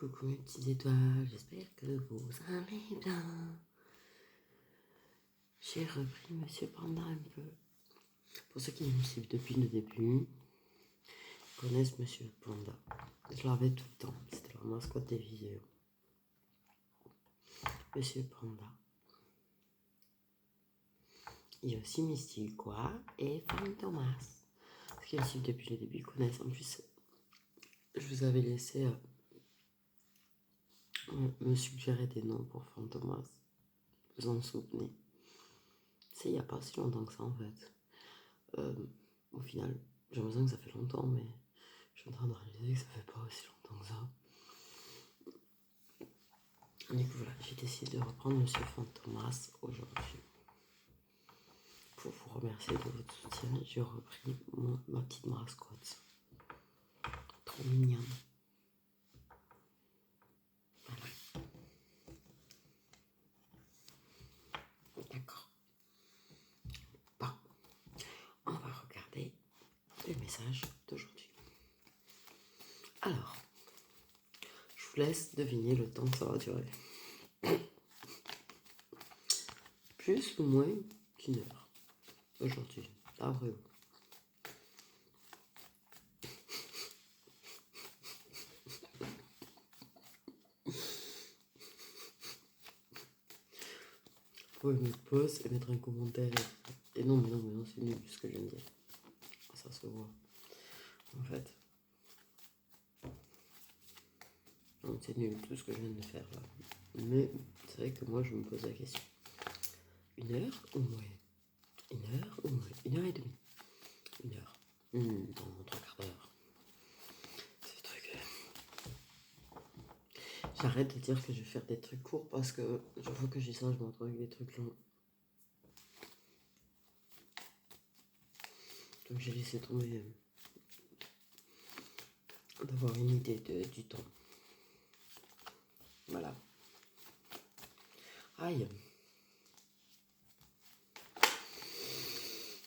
Coucou mes petites étoiles, j'espère que vous allez bien. J'ai repris Monsieur Panda un peu. Pour ceux qui me suivent depuis le début, connaissent Monsieur Panda. Je l'avais tout le temps, c'était la mascotte des vidéos. Monsieur Panda. Il y a aussi Mystique quoi et Fanny Thomas. Ceux qui me suivent depuis le début connaissent. En plus, je vous avais laissé me suggérer des noms pour Fanny Thomas. Vous en souvenez? C'est il n'y a pas si longtemps que ça en fait. Au final, j'ai l'impression que ça fait longtemps, mais je suis en train de réaliser que ça fait pas aussi longtemps que ça. Du coup, voilà, j'ai décidé de reprendre Monsieur Fantomas aujourd'hui. Pour vous remercier de votre soutien, j'ai repris ma petite mascotte. Trop mignonne. Voilà. D'accord. Bon, on va regarder le message d'aujourd'hui. Alors, je vous laisse deviner le temps que ça va durer. Plus ou moins qu'1 heure aujourd'hui, d'après vous. Vous pouvez mettre pause et mettre un commentaire. Et non, mais non, c'est nul ce que je viens de dire. Ça se voit. En fait. Non, c'est nul tout ce que je viens de faire là. Mais c'est vrai que moi je me pose la question. 1 heure ou moins? 1 heure ou moins? 1h30? 1 heure. Dans 3/4 d'heure. C'est le truc. J'arrête de dire que je vais faire des trucs courts parce que chaque fois que j'ai ça, je me retrouve avec des trucs longs. Donc j'ai laissé tomber d'avoir une idée du temps. Voilà. Aïe.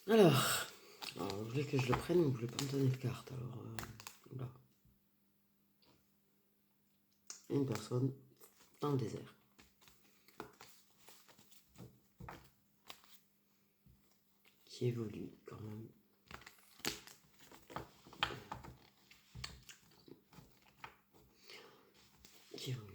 Alors, vous voulez que je le prenne ou vous voulez pas me donner de carte? Alors, voilà. Une personne dans le désert. Qui évolue quand même. Qui évolue.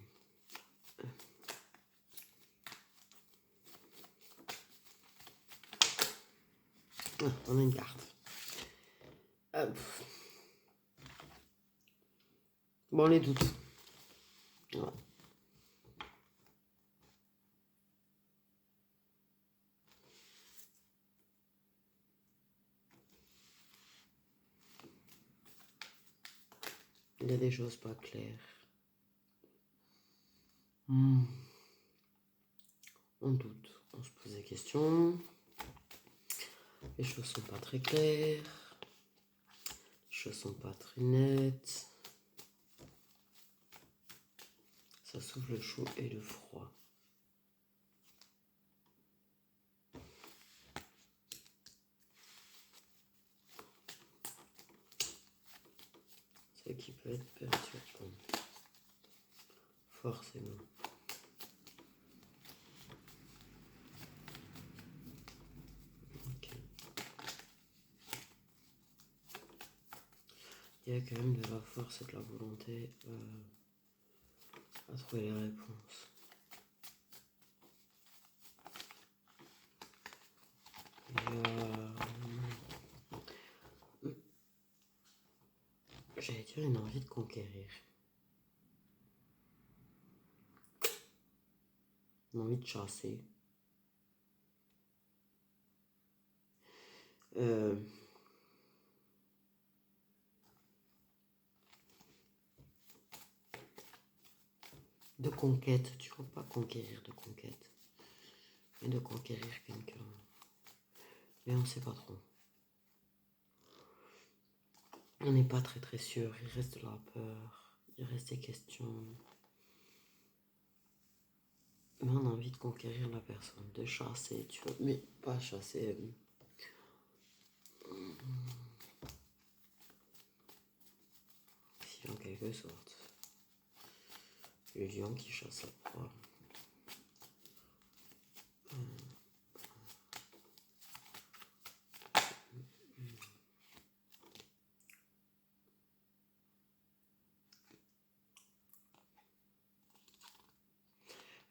Ah, on a une carte. Bon, les doutes. Voilà. Il y a des choses pas claires. On doute, on se pose des questions. Les choses sont pas très claires. Les choses sont pas très nettes. Ça souffle le chaud et le froid. Ce qui peut être perturbant. Forcément. Ok. Il y a quand même de la force et de la volonté à trouver les réponses. J'allais dire une envie de conquérir. Une envie de chasser. De conquête, tu vois, pas conquérir de conquête, mais de conquérir quelqu'un. Mais on sait pas trop. On n'est pas très sûr, il reste de la peur, il reste des questions. Mais on a envie de conquérir la personne, de chasser, tu vois, mais pas chasser. Si, en quelque sorte. Le lion qui chasse la proie.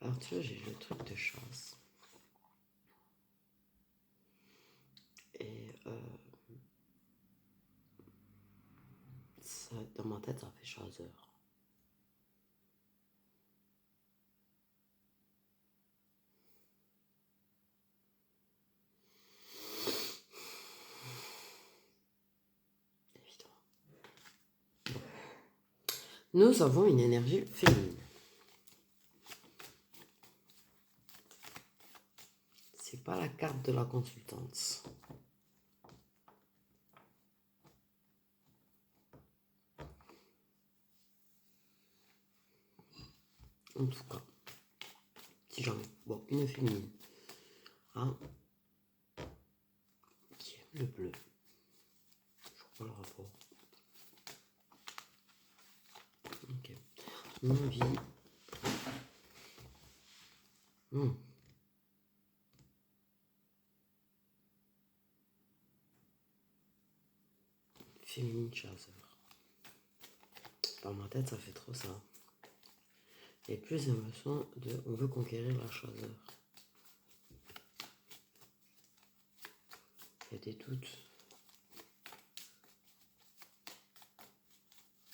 Alors tu vois, j'ai le truc de chasse. Et ça, dans ma tête, ça fait chasseur. Évidemment. Nous avons une énergie féminine. C'est pas la carte de la consultante. En tout cas, si jamais. Bon, une féminine. Hein, qui aime le bleu. Je crois le rapport. Ok. Envie. Féminine chasseur. Dans ma tête, ça fait trop ça. Et plus l'impression de on veut conquérir la chasseur. Il y a des doutes.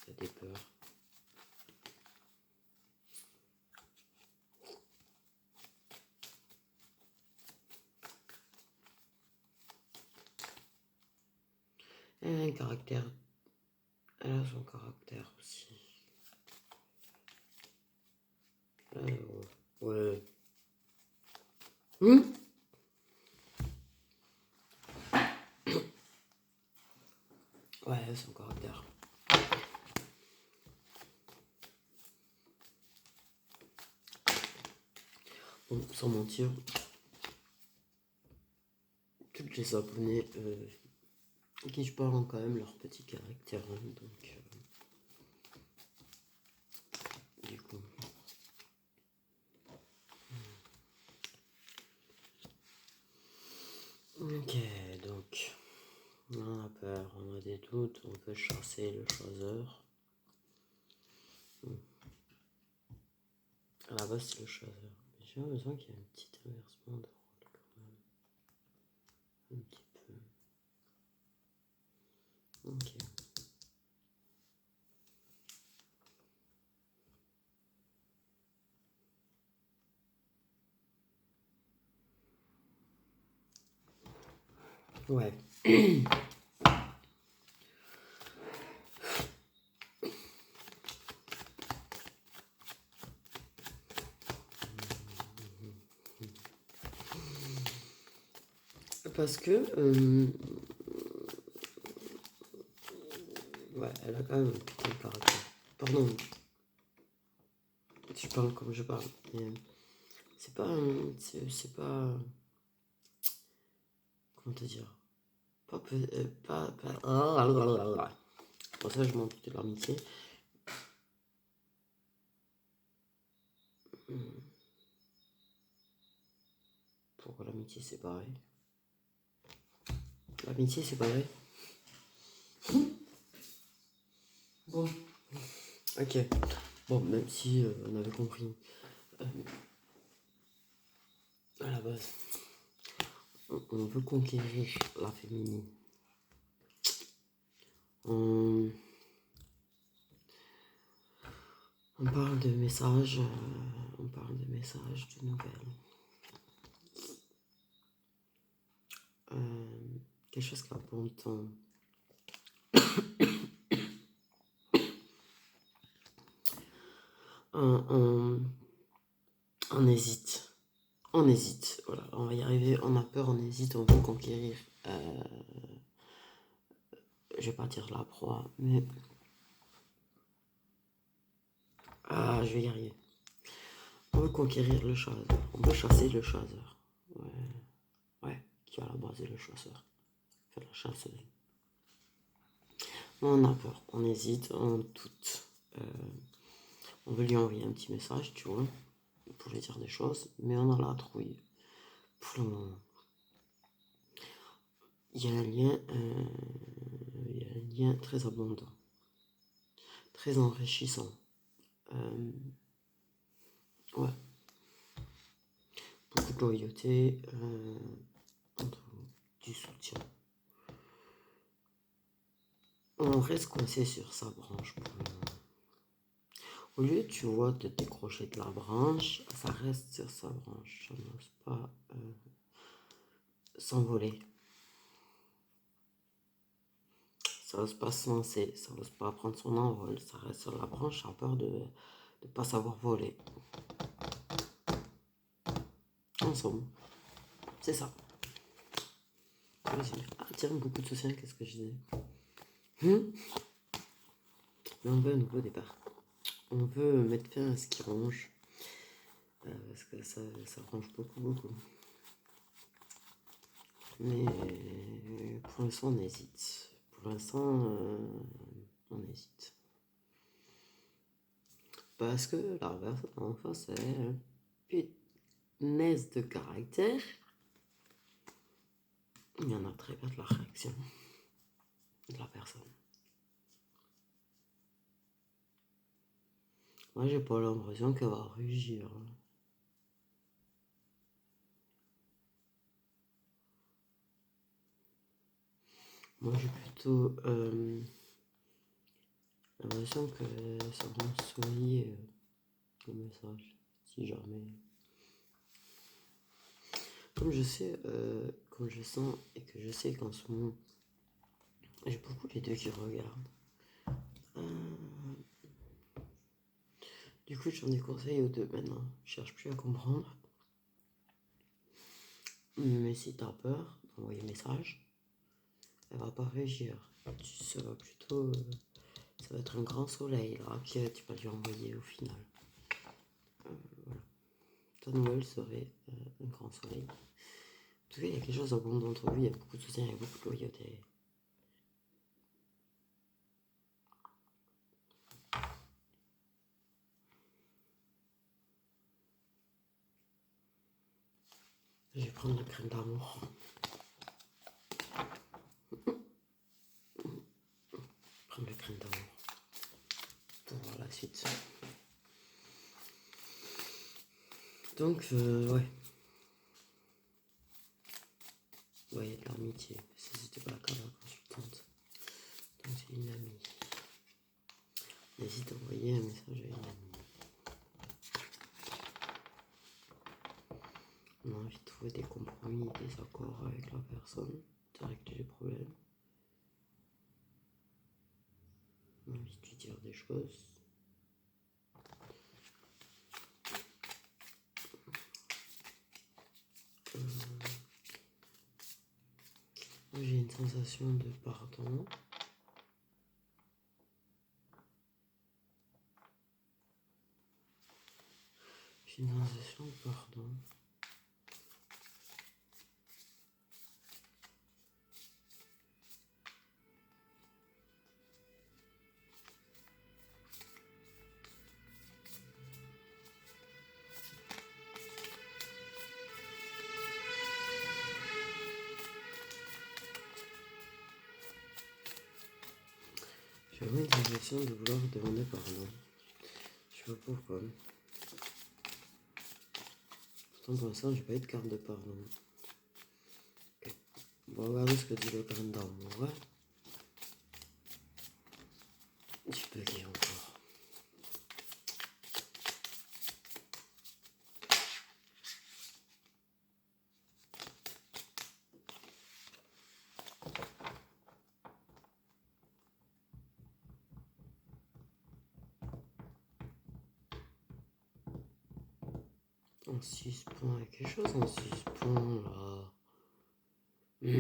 Il y a des peurs. Elle a un caractère. Elle a son caractère aussi. Ouais. Ouais, son caractère. Bon, sans mentir, toutes les abonnés qui je parle ont quand même leur petit caractère. Hein, donc, du coup. Ok, donc. On a peur, on a des doutes, on peut chasser le chasseur. À la base, c'est le chasseur. J'ai l'impression qu'il y a un petit inversement de rôle quand même. Un petit peu. Ok. Ouais. Parce que ouais, elle a quand même un putain de caractère. Pardon. Je parle comme je parle. Mais c'est pas. C'est pas. Comment te dire? Pas. Pour ça, je m'en fous de l'amitié. Pourquoi l'amitié c'est pareil? L'amitié c'est pareil? Bon. Ok. Bon, même si on avait compris à la base, on veut conquérir la féminine. On parle de messages, de nouvelles. Quelque chose qui a bon temps. On hésite. On hésite. Voilà, on va y arriver. On a peur, on hésite, on veut conquérir. Je vais pas dire la proie, mais. Ah, je vais y arriver. On veut conquérir le chasseur. On veut chasser le chasseur. Ouais, qui à la base est le chasseur. Enfin, la chasseuse. On a peur, on hésite, on doute. On veut lui envoyer un petit message, tu vois, pour lui dire des choses, mais on a la trouille. Pour le moment. Il y a un lien très abondant, très enrichissant. Ouais. Beaucoup de loyauté, du soutien. On reste coincé sur sa branche pour le moment. Au lieu, tu vois, de décrocher de la branche, ça reste sur sa branche. Ça n'ose pas s'envoler. Ça n'ose pas se lancer. Ça n'ose pas prendre son envol. Ça reste sur la branche, ça a peur de ne pas savoir voler. En somme, c'est ça. Ah tiens, beaucoup de soutien, qu'est-ce que je disais? Mais on veut un nouveau départ. On veut mettre fin à ce qui ronge. Parce que ça ronge beaucoup. Mais pour l'instant, on hésite. Pour l'instant, on hésite. Parce que la personne en face est punaise de caractère. Il y en a très bien de la réaction de la personne. Moi, j'ai pas l'impression qu'elle va rugir. Moi, j'ai plutôt l'impression que ça va sourire le message, si jamais. Comme je sais, comme je sens et que je sais qu'en ce moment, j'ai beaucoup les deux qui regardent. Du coup, j'en ai conseil aux deux maintenant. Je cherche plus à comprendre. Mais si t'as peur d'envoyer un message, elle va pas réagir. Ça va plutôt. Ça va être un grand soleil là que tu vas lui envoyer au final. Voilà. Ta nouvelle serait un grand soleil. En tout cas, il y a quelque chose de bon entre vous, il y a beaucoup de soutien, il y a beaucoup de loyauté. Je vais prendre la crème d'amour. Prendre la crème d'amour. Pour voir la suite. Donc, ouais. Ouais, il y a de l'amitié. C'était pas la carte consultante. Donc, c'est une amie. N'hésite à envoyer un message à une amie. On a envie de trouver des compromis, des accords avec la personne, de régler les problèmes. On a envie de lui dire des choses. Moi, j'ai une sensation de pardon. J'ai une sensation de pardon. J'ai vraiment une sensation de vouloir demander pardon. Je sais pas pourquoi. Pourtant, pour l'instant, j'ai pas eu de carte de pardon. Ok. On va regarder ce que dit le grain d'amour. Ouais. Tu peux lire encore. En suspens, il y a quelque chose en suspens là. Il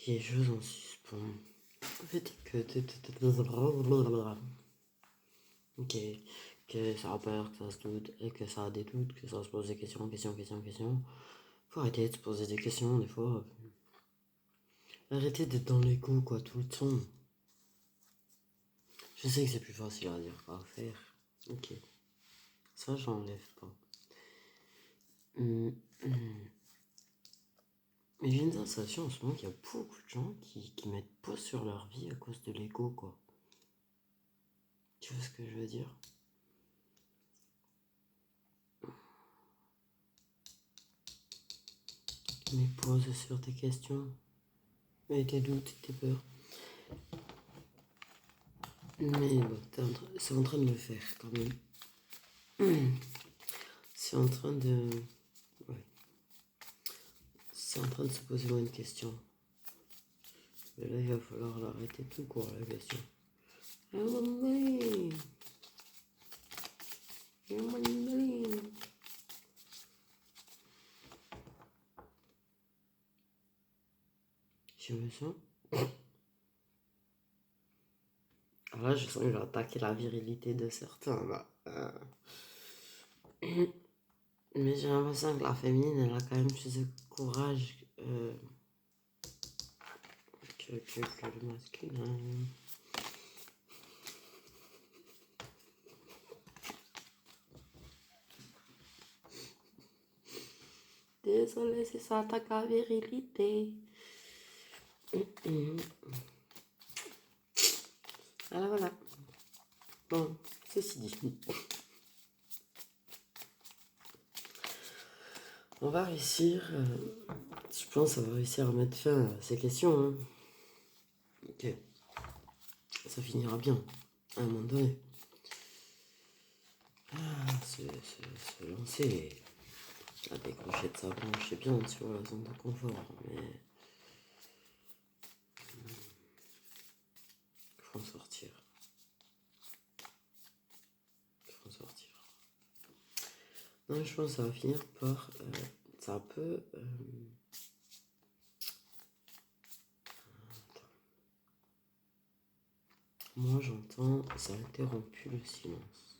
y a quelque chose en suspens. En fait, ok, que ça a peur, que ça se doute, et que ça a des doutes, que ça se pose des questions. Faut arrêter de se poser des questions des fois. Arrêtez d'être dans l'ego quoi tout le temps. Je sais que c'est plus facile à dire qu'à faire. Ok. Ça j'enlève pas. Mais j'ai une sensation en ce moment qu'il y a beaucoup de gens qui mettent pause sur leur vie à cause de l'ego quoi. Tu vois ce que je veux dire? Mais pose sur tes questions. Et tes doutes, tes peurs. Mais bon, c'est en train de le faire quand même. C'est en train de... Ouais. C'est en train de se poser moins de questions. Mais là, il va falloir l'arrêter tout court, la question. Je me sens... Alors là, je sens que j'ai attaqué la virilité de certains, là. Mais j'ai l'impression que la féminine, elle a quand même plus de courage que le masculin. Désolée si ça attaque la virilité. Alors voilà. Bon, ceci dit. On va réussir, je pense qu'on va réussir à mettre fin à ces questions. Hein. Ok. Ça finira bien, à un moment donné. Se lancer, à décrocher de sa branche, c'est bien sur la zone de confort, mais il faut en sortir. Non, je pense que ça va finir par... ça peut... Moi, j'entends, ça a interrompu le silence.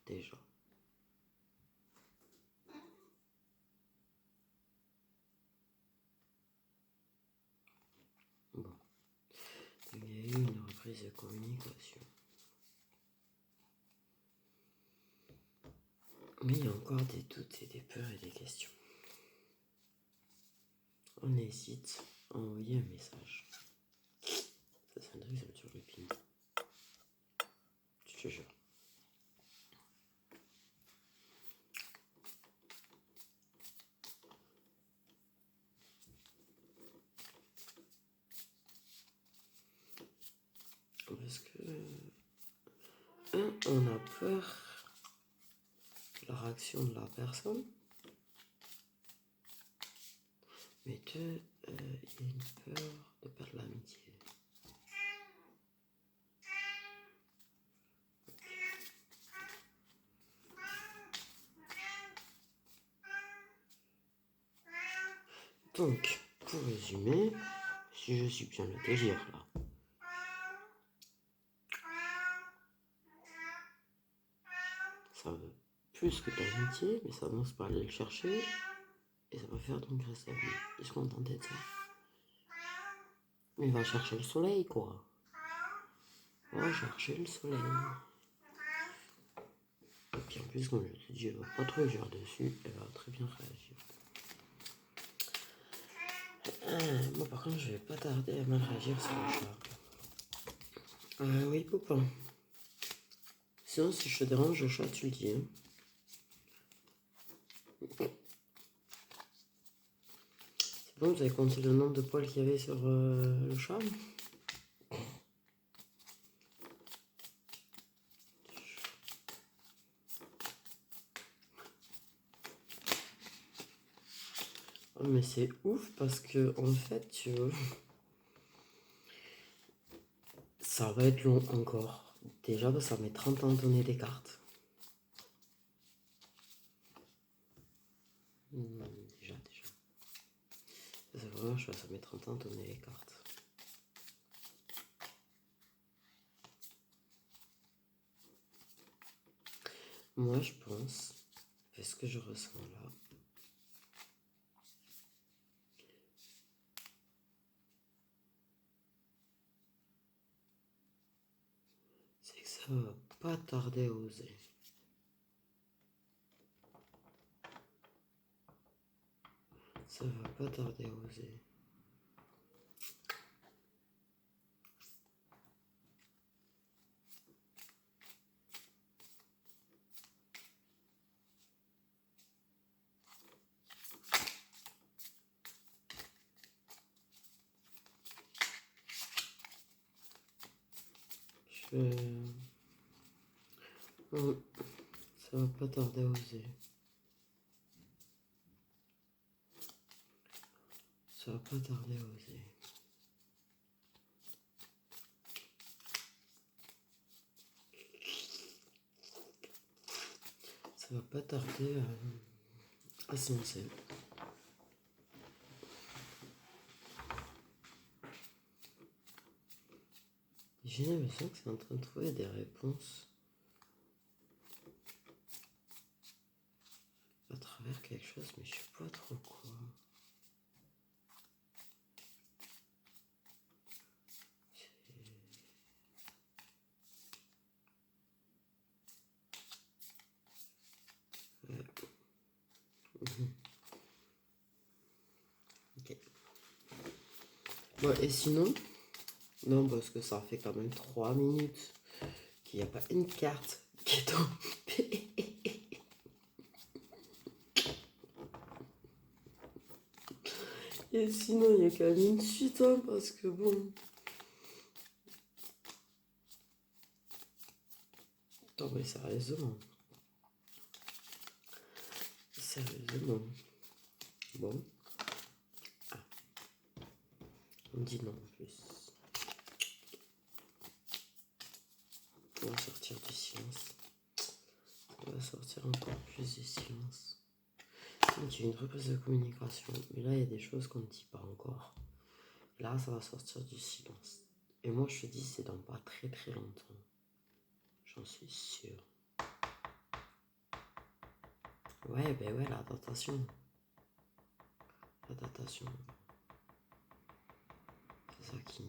Déjà. Bon. Il y a eu une reprise de communication. Mais il y a encore des doutes et des peurs et des questions. On hésite à envoyer un message. Ça c'est un truc, ça me turlupine. Je te jure. Parce que... on a peur de la réaction de la personne. Mais deux, il y a une peur de perdre l'amitié. Donc, pour résumer, si je suis bien le délire là, ça veut plus que de l'amitié, mais ça n'ose pas aller le chercher, et ça va faire donc rester amis. Ils se contenter de ça. Mais il va chercher le soleil, quoi. Va chercher le soleil. Et puis en plus, comme je te dis, elle va pas trop agir dessus, elle va très bien réagir. Moi par contre, je vais pas tarder à mal réagir sur le chat. Oui, Poupin. Sinon, si je te dérange, le chat, tu le dis. Hein. C'est bon, vous avez compté le nombre de poils qu'il y avait sur le chat? Oh, mais c'est ouf parce que, en fait, tu vois, ça va être long encore. Déjà, ça met 30 ans à donner des cartes. Déjà. C'est vraiment chouette, ça met 30 ans à donner les cartes. Moi, je pense, c'est ce que je ressens là. Ça va pas tarder à oser. Ça va pas tarder à oser. Ça va pas tarder à oser. Ça va pas tarder à oser. Ça va pas tarder à se lancer. J'ai l'impression que c'est en train de trouver des réponses à travers quelque chose, mais je sais pas trop quoi. Ok. Bon, et sinon, non, parce que ça fait quand même 3 minutes qu'il n'y a pas une carte qui est tombée. Et sinon, il y a quand même une suite, hein, parce que bon. Attends, mais sérieusement. Sérieusement. Bon. Ah. On me dit non en plus. On va sortir du silence. On va sortir encore plus du silence. Donc il y a une reprise de communication. Mais là, il y a des choses qu'on ne dit pas encore. Là, ça va sortir du silence. Et moi, je te dis, c'est dans pas très très longtemps. J'en suis sûr. Ouais, ben ouais, la datation. La datation. C'est ça qui...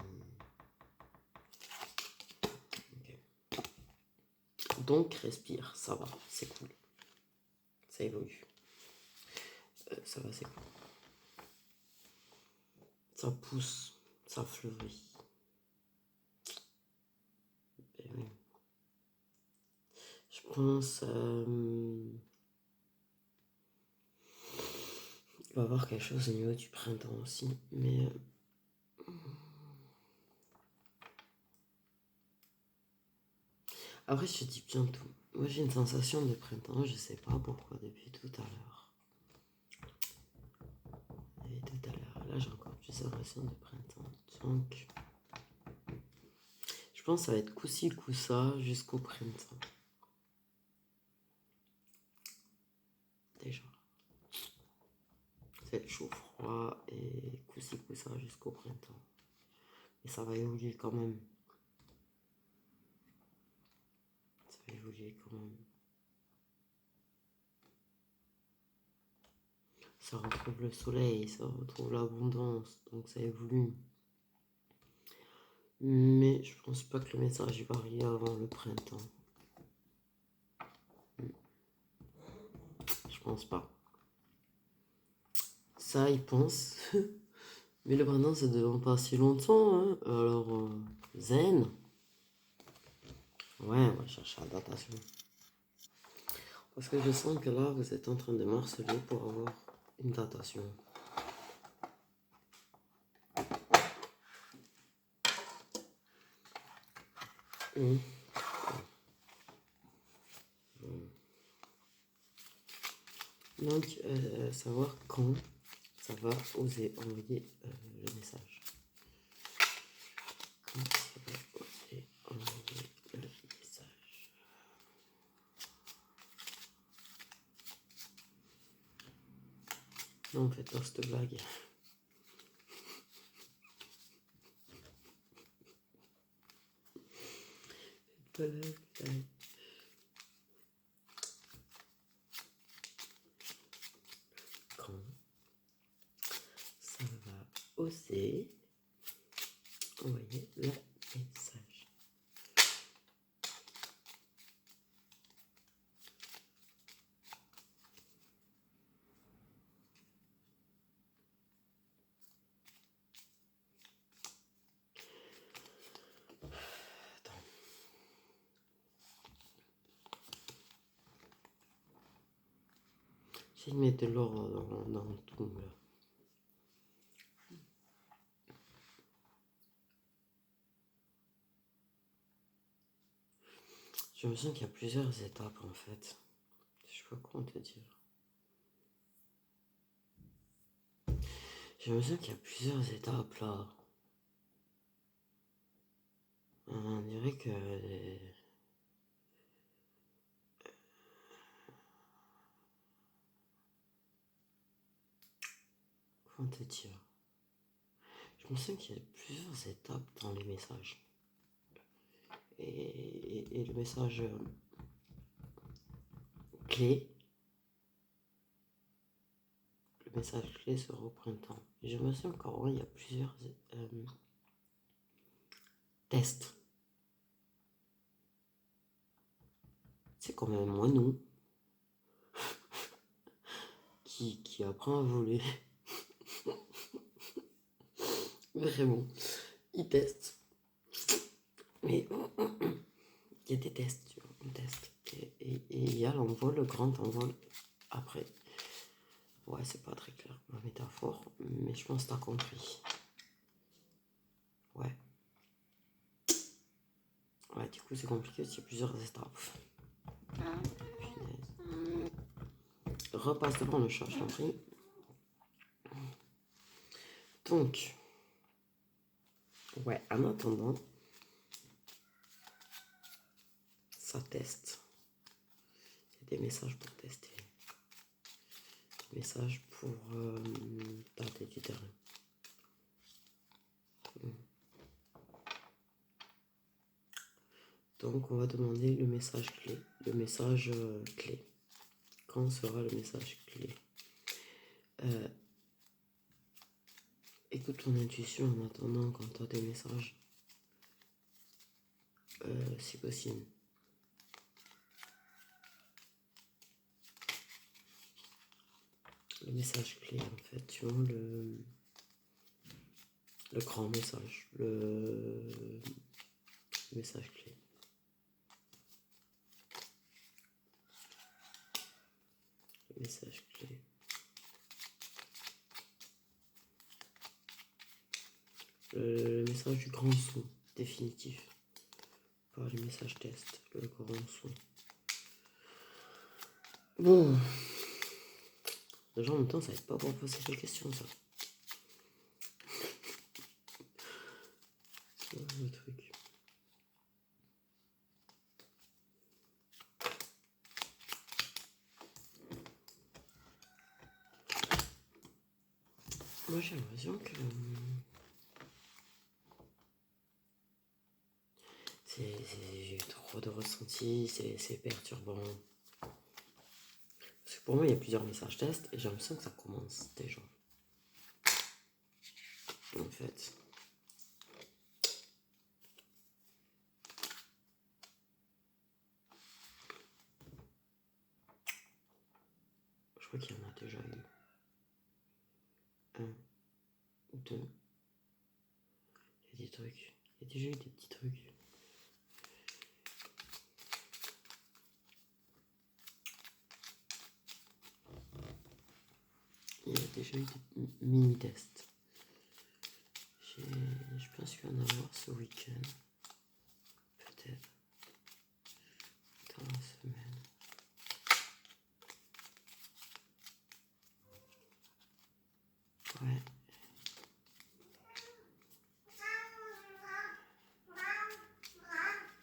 Ok. Donc, respire, ça va, c'est cool. Ça évolue. Ça va, c'est cool. Ça pousse, ça fleurit. Ben oui. Je pense... il va y avoir quelque chose au niveau du printemps aussi, mais... Après, je te dis bientôt. Moi, j'ai une sensation de printemps, je sais pas pourquoi, depuis tout à l'heure. Depuis tout à l'heure. Là, j'ai encore plus l'impression de printemps. Donc, je pense que ça va être coup-ci, coup-ça jusqu'au printemps. Déjà. C'est chaud-froid et coup-ci, coup-ça jusqu'au printemps. Et ça va évoluer quand même. Ça va évoluer quand même. Ça retrouve le soleil, ça retrouve l'abondance, donc ça évolue. Mais je pense pas que le message va arriver avant le printemps. Je pense pas. Ça, il pense. Mais le printemps, c'est devant pas si longtemps. Hein. Alors, zen. Ouais, on va chercher la datation. Parce que je sens que là, vous êtes en train de marceler pour avoir une datation. Donc, savoir quand ça va oser envoyer le message. Quand ça va oser envoyer le message. Non, faites pas cette blague. Faites pas la blague. Quand ça va oser envoyer le message. J'essaie de mettre de l'ordre dans tout là. Je me sens qu'il y a plusieurs étapes en fait. Je sais pas comment te dire. Je me sens qu'il y a plusieurs étapes là. On dirait que... Comment te dire? Je me sens qu'il y a plusieurs étapes dans les messages. Et le message clé. Le message clé sera au printemps. Et je me sens qu'en vrai, il y a plusieurs tests. C'est quand même moi, nous, qui apprend à voler. Vraiment. Il teste. Mais il y a des tests, tu vois. On teste. Et il y a l'envol, le grand envol après. Ouais, c'est pas très clair ma métaphore, mais je pense que t'as compris. Ouais. Ouais, du coup, c'est compliqué, il y a plusieurs étapes. Punaise. Repasse devant le chat, je t'en prie. Donc, ouais, en attendant, ça teste. Il y a des messages pour tester. Des messages pour tâter du terrain. Donc, on va demander le message clé. Le message clé. Quand sera le message clé? Écoute ton intuition en attendant quand tu as des messages. Si possible. Le message clé, en fait, tu vois, le grand message. Le message clé. Le message clé. Le message du grand son, définitif. Pas le message test, le grand son. Bon. Déjà, en même temps, ça aide pas pour poser des questions, ça. C'est le truc. Moi, j'ai l'impression que... J'ai trop de ressentis, c'est perturbant. Parce que pour moi, il y a plusieurs messages tests et j'ai l'impression que ça commence déjà. En fait. Je crois qu'il y en a déjà eu. 1, 2. Il y a des trucs. Il y a déjà eu des petits trucs. Il y a déjà eu des mini-tests. Je pense qu'il va en avoir ce week-end. Peut-être. Dans la semaine. Ouais.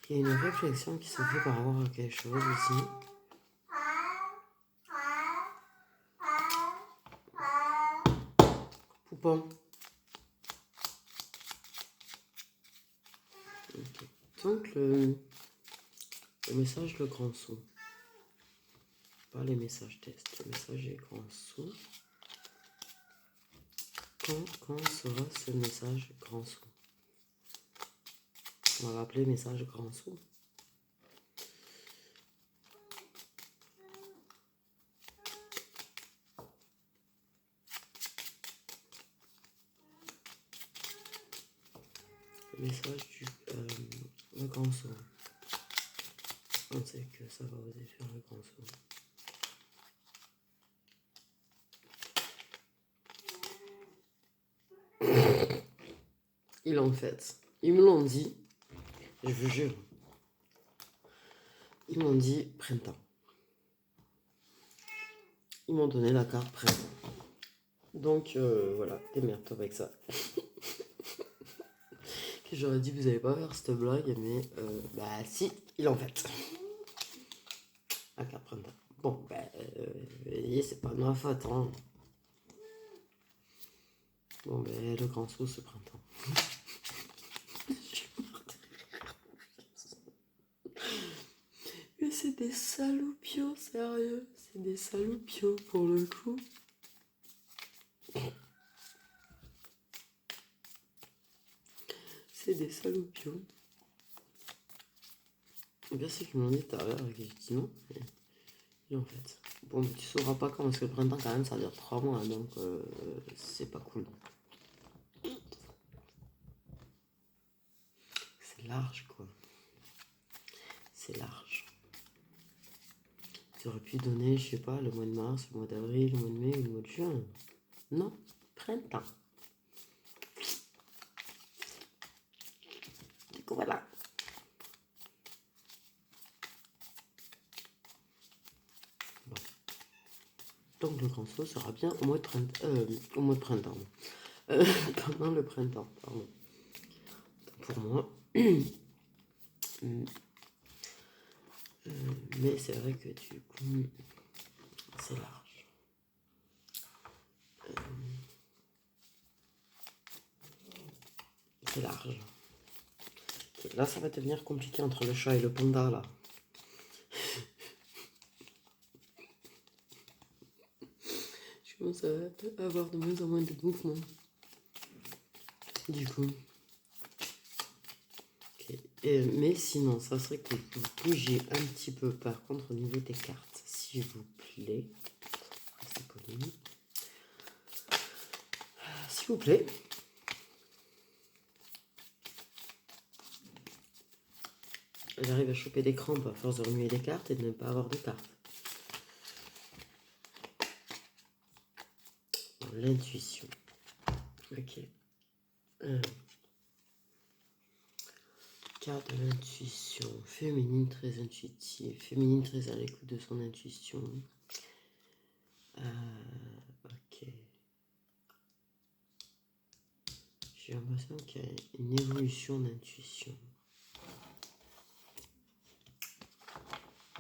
Il y a une réflexion qui se fait par rapport à quelque chose ici. Poupon. Okay. Donc le message, le grand son. Pas les messages test. Le message est grand son. Quand sera ce message grand son? On va l'appeler message grand son. Le message du le grand son. On sait que ça va oser faire le grand son. ils l'ont faite. Ils me l'ont dit, je vous jure. Ils m'ont dit printemps. Ils m'ont donné la carte printemps. Donc voilà, démerde-toi avec ça. Que j'aurais dit, vous allez pas faire cette blague, mais bah si, ils l'ont faite. La carte printemps. Bon, bah, vous voyez, c'est pas de ma faute, hein. Bon, ben, le grand saut, ce printemps. Mais c'est des saloupios, sérieux. C'est des saloupios, pour le coup. C'est des saloupios. Bien sûr qu'ils m'ont dit tout à l'heure, et que j'ai dit non. Et en fait, bon, mais tu sauras pas quand, parce que le printemps, quand même, ça dure 3 mois, donc c'est pas cool. C'est large, quoi. C'est large. Tu aurais pu donner, je sais pas, le mois de mars, le mois d'avril, le mois de mai, le mois de juin. Non, printemps. Du coup, voilà. Bon. Donc le grand saut sera bien au mois de printemps. Pendant le printemps, pardon. Pour moi. Mais c'est vrai que du coup, c'est large. C'est large. Et là, ça va devenir compliqué entre le chat et le panda, là. Je commence à avoir de moins en moins de mouvements. Du coup. Okay. Mais sinon, ça serait que vous bougez un petit peu, par contre, au niveau des cartes, s'il vous plaît. S'il vous plaît. J'arrive à choper des crampes à force de remuer des cartes et de ne pas avoir de cartes. L'intuition. Ok. Carte de l'intuition. Féminine très intuitive. Féminine très à l'écoute de son intuition. Ok. J'ai l'impression qu'il y a une évolution d'intuition.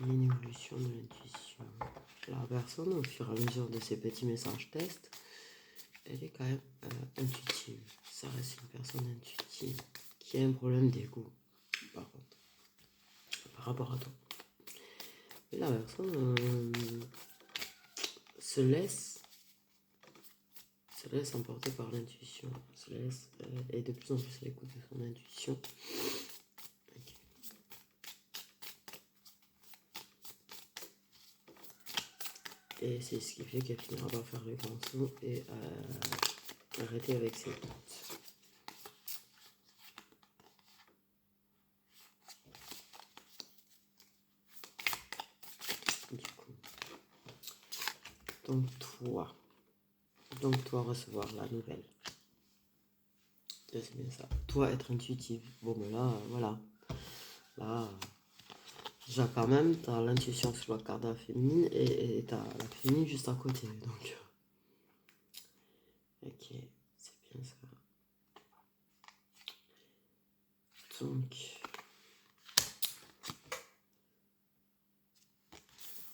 Une évolution de l'intuition. La personne, au fur et à mesure de ses petits messages tests, elle est quand même intuitive. Ça reste une personne intuitive qui a un problème d'ego, par contre, par rapport à toi. Et la personne se laisse emporter par l'intuition, est de plus en plus à l'écoute de son intuition. Okay. Et c'est ce qui fait qu'elle finira par faire le grand saut et arrêter avec ses doutes. Du coup. Donc toi recevoir la nouvelle. C'est bien ça. Toi être intuitive. Bon mais là, voilà. Là, déjà quand même, t'as l'intuition sur la carte de la féminine et t'as la féminine juste à côté. Donc, ok, c'est bien ça. Donc,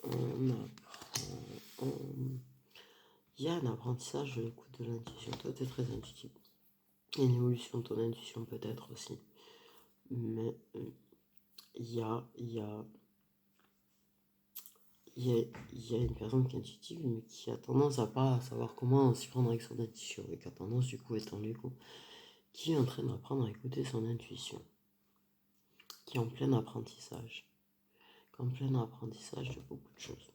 on apprend. Il y a un apprentissage de l'écoute de l'intuition. Toi, t'es très intuitif. Il y a une évolution de ton intuition peut-être aussi. Mais il y a une personne qui est intuitive, mais qui a tendance à pas savoir comment s'y prendre avec son intuition, et qui a tendance du coup étant l'écho, qui est en train d'apprendre à écouter son intuition, qui est en plein apprentissage, de beaucoup de choses.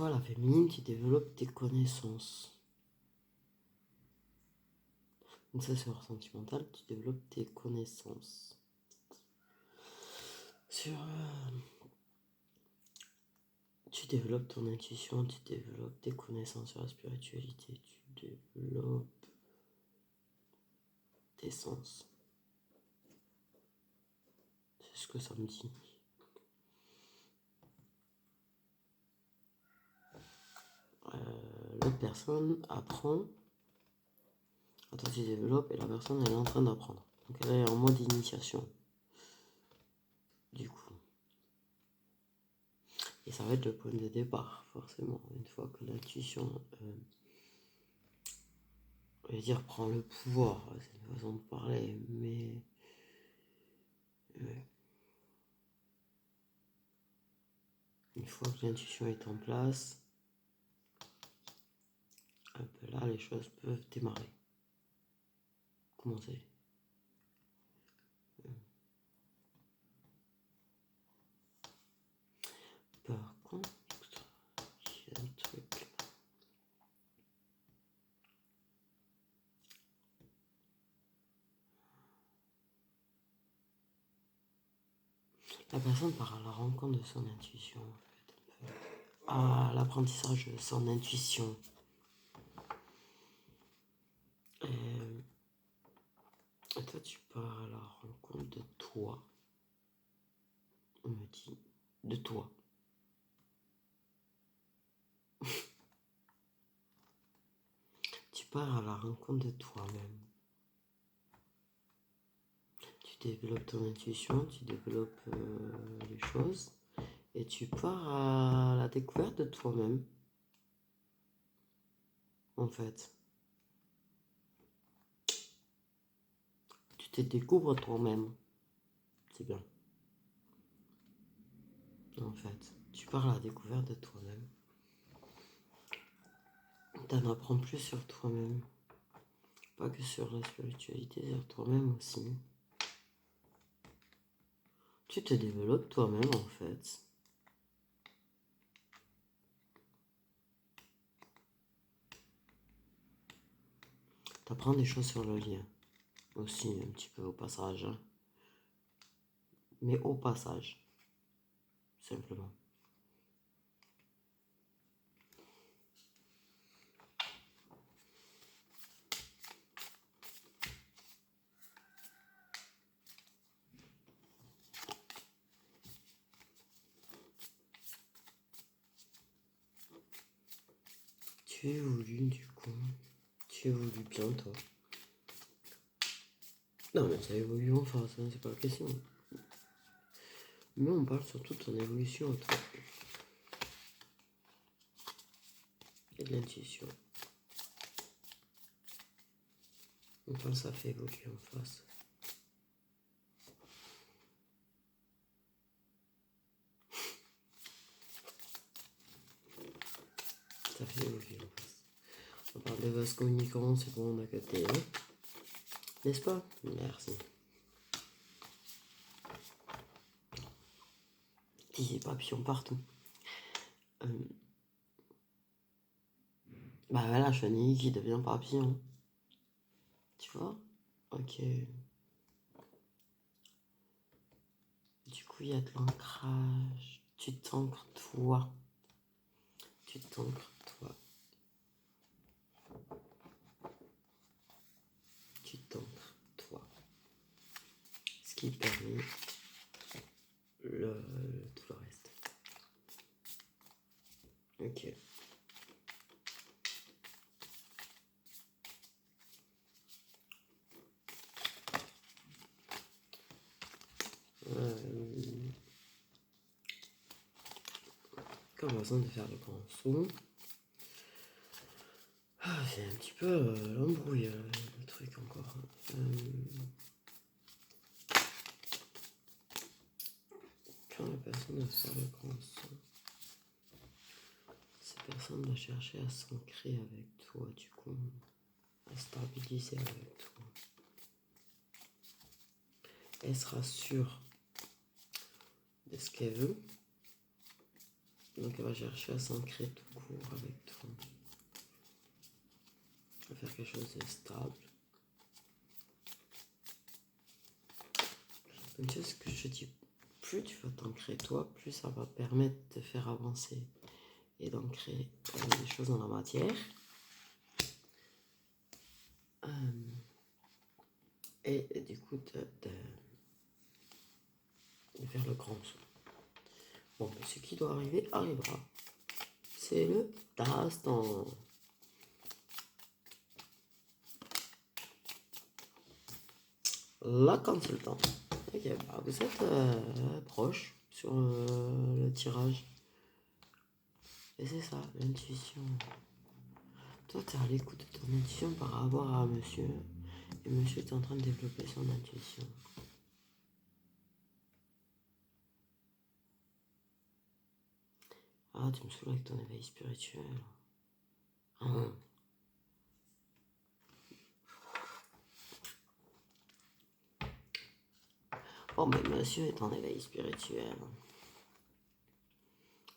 toi, la féminine, tu développes tes connaissances. Donc ça, sur sentimental, tu développes tes connaissances. Sur... tu développes ton intuition, tu développes tes connaissances sur la spiritualité, tu développes tes sens. C'est ce que ça me dit. L'autre personne apprend. Toi, tu développes et la personne, elle est en train d'apprendre. Donc, elle est en mode initiation. Du coup. Et ça va être le point de départ, forcément. Une fois que l'intuition, je vais dire, prend le pouvoir. C'est une façon de parler, mais... une fois que l'intuition est en place, un peu là, les choses peuvent démarrer. Commencer. Par contre, il y a un truc. La personne part à la rencontre de son intuition, en fait. À l'apprentissage de son intuition. Et toi, tu pars à la rencontre de toi. On me dit de toi. Tu pars à la rencontre de toi-même. Tu développes ton intuition, tu développes les choses et tu pars à la découverte de toi-même. En fait, tu te découvres toi-même. C'est bien. En fait, tu pars à la découverte de toi-même. Tu en apprends plus sur toi-même. Pas que sur la spiritualité, sur toi-même aussi. Tu te développes toi-même en fait. Tu apprends des choses sur le lien. Aussi un petit peu au passage. Hein. Mais au passage. Simplement. Tu évolues du coup. Tu évolues bien toi. Non mais ça évolue en face, hein, c'est pas la question. Mais on parle surtout de ton évolution à toi. Et de l'intuition. Enfin ça fait évoluer en face. Ça fait évoluer en face. On parle de vase communicant, c'est bon, on a capté, hein. N'est-ce pas? Merci. Des papillons partout. Bah voilà, chenille qui devient papillon. Tu vois? Ok. Du coup, il y a de l'ancrage. Tu t'ancres toi. Tu t'ancres toi. Tu t'ancres toi. Ce qui permet tout le reste. Ok. Comme façon de faire le grand saut. Ah, c'est un petit peu l'embrouille, le truc encore. Quand la personne va faire le grand saut, cette personne va chercher à s'ancrer avec toi, du coup, à stabiliser avec toi. Elle sera sûre de ce qu'elle veut. Donc elle va chercher à s'ancrer tout court avec toi. À faire quelque chose de stable. Donc tu sais ce que je te dis, plus tu vas t'ancrer toi, plus ça va permettre de faire avancer et d'ancrer des choses dans la matière. Et du coup de faire le grand saut. Bon, ce qui doit arriver arrivera. C'est le instant. La consultante. Ok, bah vous êtes proche sur le tirage. Et c'est ça, l'intuition. Toi, tu es à l'écoute de ton intuition par rapport à monsieur. Et monsieur est en train de développer son intuition. Ah, tu me saoules avec ton éveil spirituel. Ah. Bon, mais monsieur est en éveil spirituel.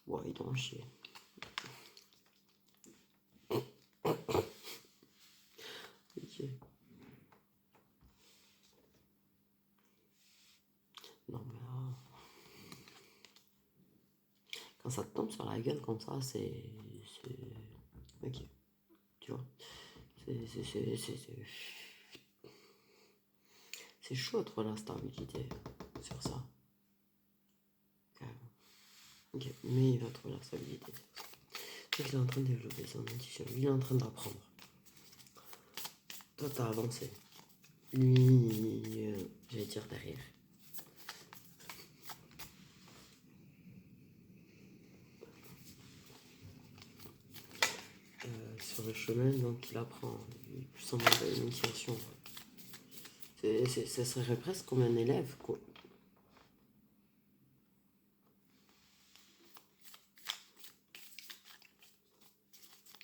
Ouais, il doit en chier. Ok. Non, mais là... Quand ça te tombe sur la gueule comme ça, c'est... Ok. Tu vois. C'est chaud de trouver la stabilité sur ça. Ok, mais il va trouver la stabilité. C'est qu'il est en train de développer son intuition. Il est en train d'apprendre. Toi, t'as avancé. Lui, je vais dire derrière. Sur le chemin, donc il apprend. Il est plus en mode d'initiation. Ça serait presque comme un élève, quoi.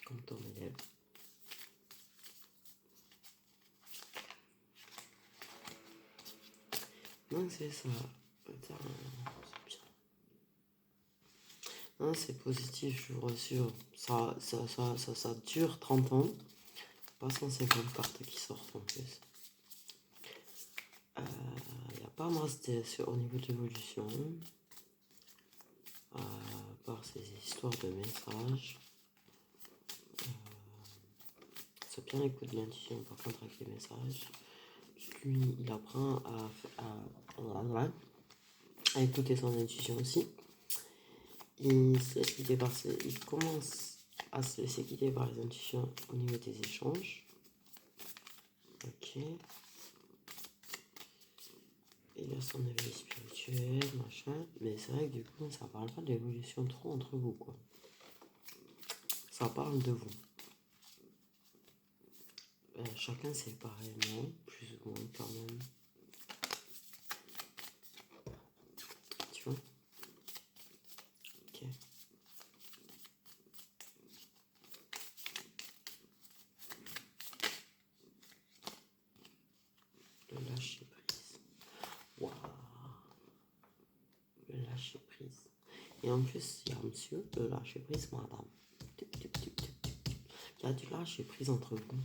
Comme ton élève. Non, c'est ça. Putain, c'est bien. Non, c'est positif, je vous rassure. Ça dure 30 ans. Pas 150 cartes qui sortent en plus. Il n'y a pas masse au niveau de l'évolution. Par ces histoires de messages. C'est bien l'écoute de l'intuition par contre avec les messages. Lui, il apprend à écouter son intuition aussi. Il commence à se laisser guider par les intuitions au niveau des échanges. Ok. Il a son éveil spirituel, machin. Mais c'est vrai que du coup, ça parle pas d'évolution trop entre vous, quoi. Ça parle de vous. Chacun séparément, plus ou moins quand même. Tu vois? Ok. Le lâcher prise. Waouh. Le lâcher prise. Et en plus, il y a monsieur, le lâcher prise, madame. Il y a du lâcher prise entre vous.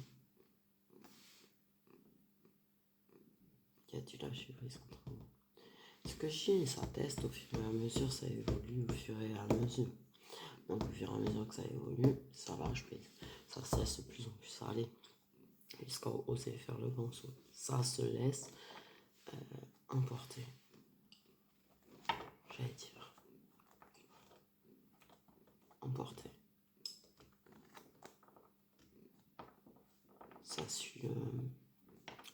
Il y a du lâcher prise entre vous. Ce que je dis, ça teste au fur et à mesure, ça évolue au fur et à mesure. Donc au fur et à mesure que ça évolue, ça lâche prise. Ça se laisse de plus en plus aller. Jusqu'à oser faire le grand saut. Ça se laisse emporter. J'allais dire. Emporter. Ça suit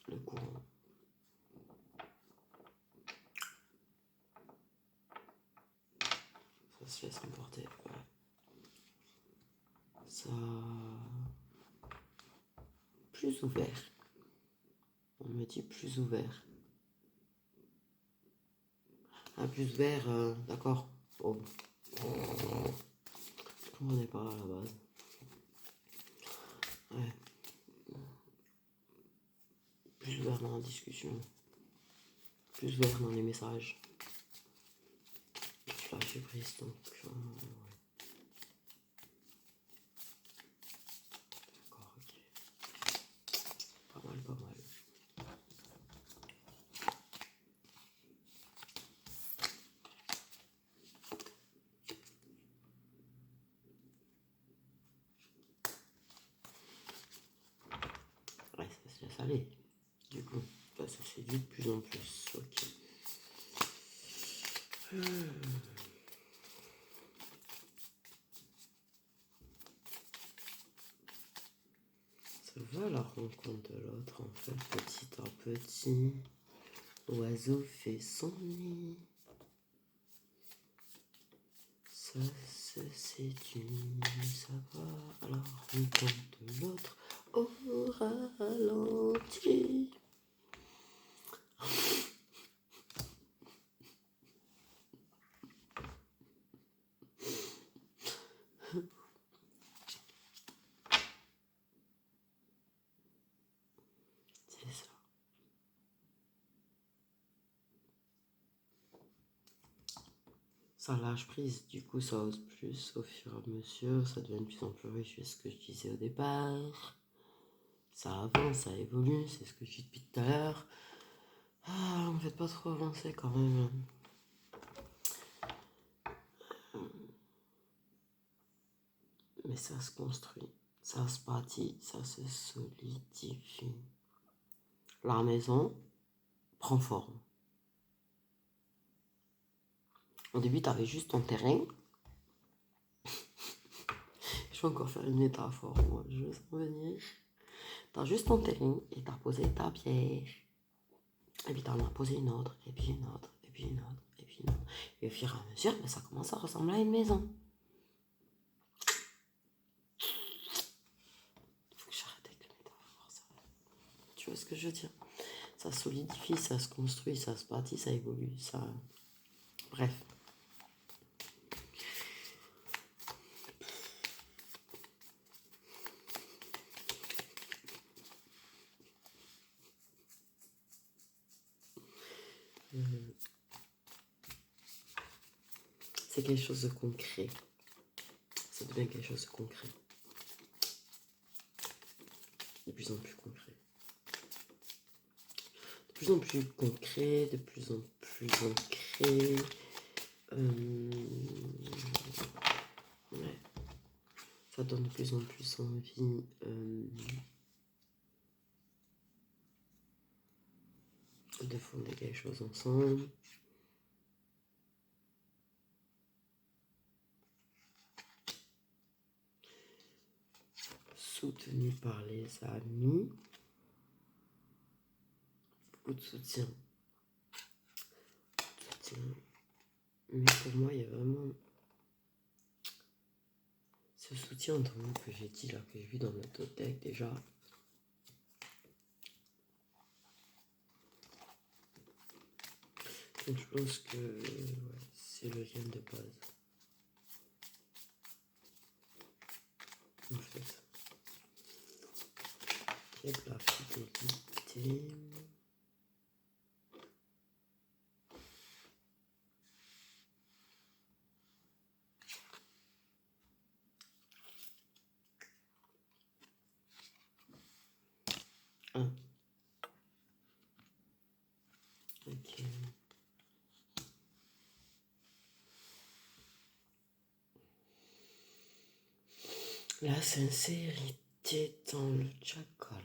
le courant. Ça se laisse emporter, ouais. Ça... Plus ouvert. On me dit plus ouvert. Ah, plus ouvert, d'accord. Oh. Je comprenais pas à la base. Ouais. Plus ouvert dans la discussion. Plus ouvert dans les messages. Je lâche prise, donc... ouais. mal, pas mal. Ouais, ça se laisse aller. Du coup, ça séduit de plus en plus. Ok. Ça va la rencontre de l'autre, en fait, petit à petit. L'oiseau fait son nid. Ça se séduit, ça va à la rencontre de l'autre au ralenti. C'est ça. Ça lâche prise, du coup ça ose plus au fur et à mesure, ça devient de plus en plus riche, c'est ce que je disais au départ. Ça avance, ça évolue, c'est ce que je dis depuis tout à l'heure. Ah, on ne fait pas trop avancer quand même. Mais ça se construit, ça se bâtit, ça se solidifie. La maison prend forme. Au début, tu avais juste ton terrain. Je vais encore faire une métaphore, moi, je veux venir. Tu as juste ton terrain et tu as posé ta pierre. Et puis tu en as posé une autre, et puis une autre, et puis une autre, et puis une autre. Et au fur et à mesure, ça commence à ressembler à une maison. Il faut que j'arrête avec les métaphores. Ça. Tu vois ce que je veux dire? Ça solidifie, ça se construit, ça se bâtit, ça évolue, ça... Bref. C'est quelque chose de concret. Ça devient quelque chose de concret. De plus en plus concret. De plus en plus concret, de plus en plus ancré. Ouais. Ça donne de plus en plus envie de fonder quelque chose ensemble. Soutenu par les amis. Beaucoup de soutien. Mais pour moi, il y a vraiment ce soutien entre nous que j'ai dit là, que j'ai vu dans notre deck déjà. Donc je pense que ouais, c'est le lien de base. En fait. Il y a de la fidélité. Ah. Ok. La sincérité dans le chakra.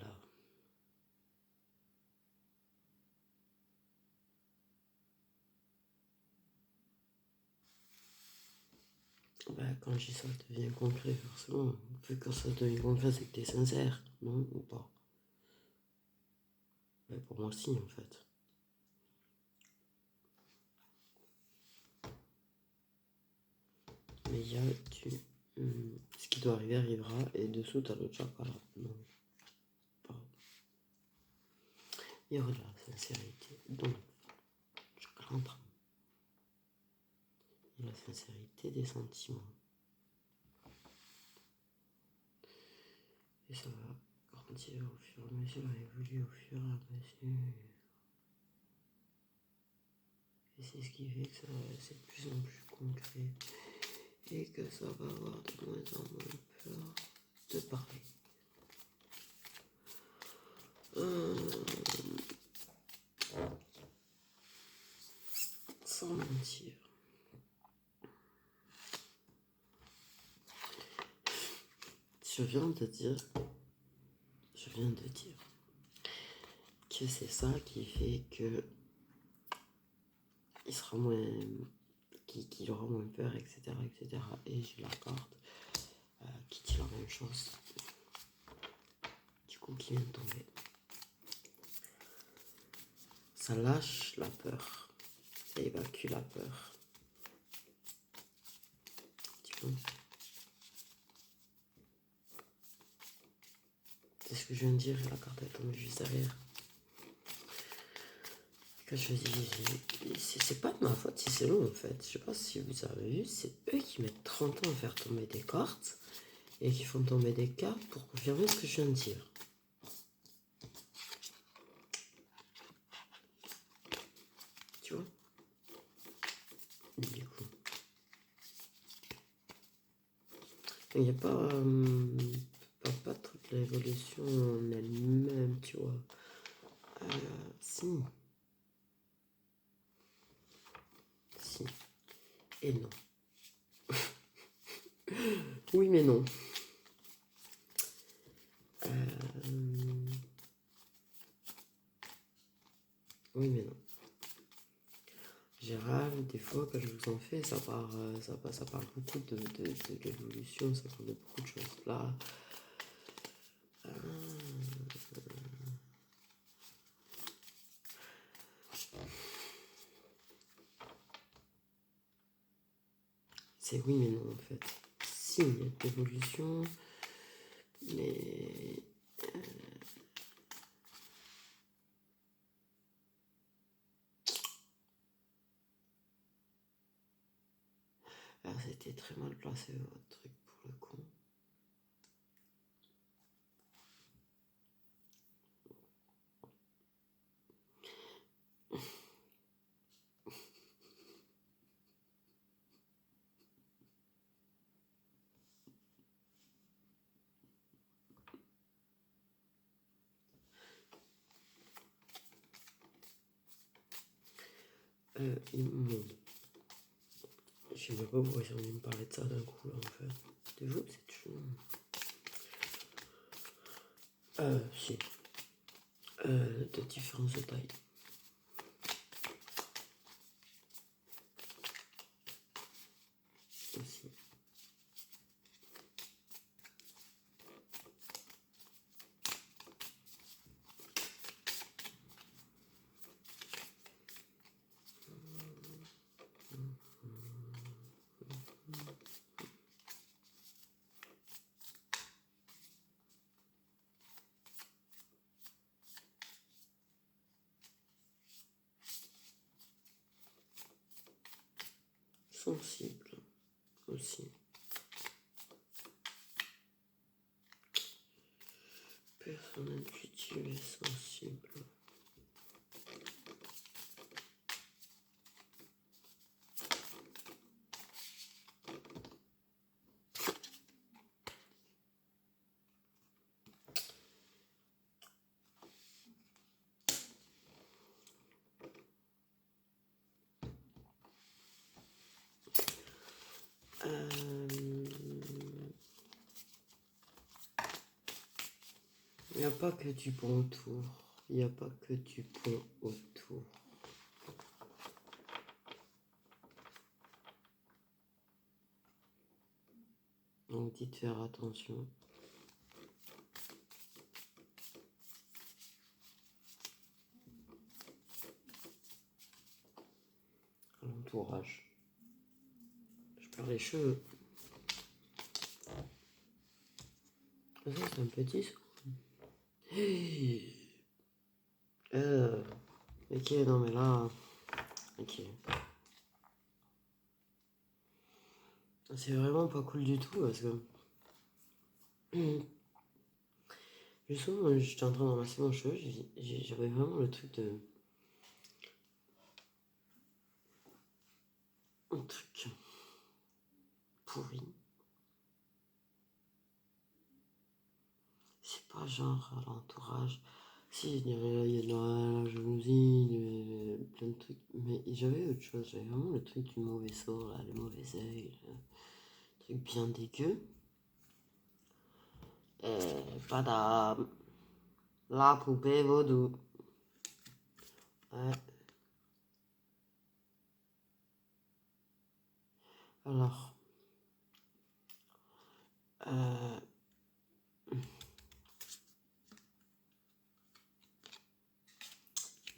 Bah, quand je dis ça devient concret, forcément. Vu que ça devient concret, c'est que t'es sincère, non? Ou pas? Bah, pour moi, si, en fait. Mais il y a du... ce qui doit arriver arrivera, et dessous, t'as le chakra. Non. Pas. Il y aura de la sincérité. Donc, chakra entre. Et la sincérité des sentiments. Et ça va grandir au fur et à mesure, évoluer au fur et à mesure. Et c'est ce qui fait que ça c'est de plus en plus concret. Et que ça va avoir de moins en moins peur de parler. Je viens de dire que c'est ça qui fait que il sera moins, qu'il aura moins peur, etc., etc. Et j'ai la carte qui dit la même chose. Du coup, qui vient de tomber. Ça lâche la peur. Ça évacue la peur. Tu vois? C'est ce que je viens de dire, la carte est tombée juste derrière. Que je dis, c'est pas de ma faute si c'est long en fait. Je sais pas si vous avez vu, c'est eux qui mettent 30 ans à faire tomber des cartes et qui font tomber des cartes pour confirmer ce que je viens de dire. Tu vois? Du coup. Il n'y a pas toute l'évolution en elle-même, tu vois. Si. Si. Et non. Oui, mais non. Oui, mais non. Gérald, des fois, quand je vous en fais, ça parle beaucoup de l'évolution, ça parle de beaucoup de choses. Là, c'est oui, mais non, en fait. Si, il y a de l'évolution, mais c'était très mal placé votre truc pour le coup. Non. Je sais même pas pourquoi j'ai envie de me parler de ça d'un coup là en fait. De vous, c'est toujours. Si. De différence de taille. Aussi. Sensible aussi. Personne intuitive et sensible. Il n'y a pas que du bon autour. Il n'y a pas que du bon autour. Donc dites faire attention. À l'entourage. Je perds les cheveux. Ça c'est un petit ça. Hey. Ok, non mais là. Ok. C'est vraiment pas cool du tout parce que. Justement, j'étais en train de ramasser mon cheveu, j'avais vraiment le truc de. Un truc pourri. C'est pas genre à l'entourage. Si, il y a de la jalousie, plein de trucs. Mais j'avais autre chose, j'avais vraiment le truc du mauvais sort, là, le mauvais œil, le truc bien dégueu. Padam. La poupée vaudou. Ouais. Alors.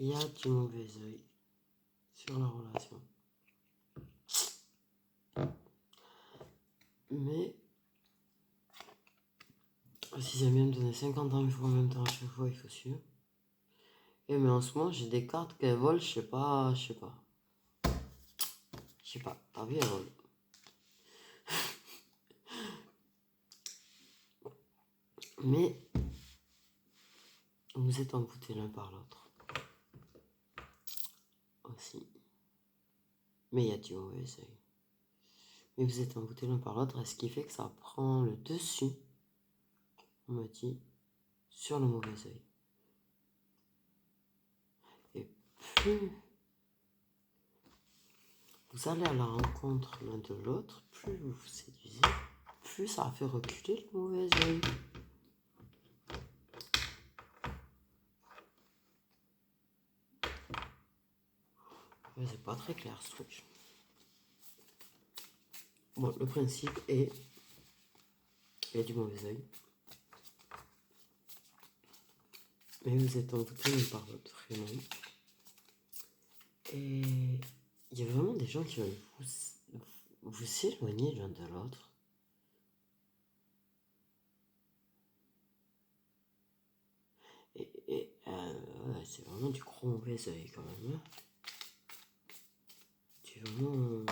Il y a du mauvais œil sur la relation. Mais si j'aime bien me donner 50 ans, il faut en même temps à chaque fois, il faut suivre. Et mais en ce moment, j'ai des cartes qu'elles volent, je sais pas. T'as vu, elles volent. Mais vous êtes envoûtés l'un par l'autre. Aussi. Mais il y a du mauvais œil. Mais vous êtes envoûtés l'un par l'autre, ce qui fait que ça prend le dessus, on me dit, sur le mauvais œil. Et plus vous allez à la rencontre l'un de l'autre, plus vous vous séduisez, plus ça fait reculer le mauvais œil. Ouais, c'est pas très clair ce truc. Bon, le principe est, il y a du mauvais œil. Mais vous êtes envoûtés l'un par l'autre, vraiment. Et il y a vraiment des gens qui veulent vous éloigner l'un de l'autre. Et ouais, c'est vraiment du gros mauvais œil quand même. Hein. C'est vraiment...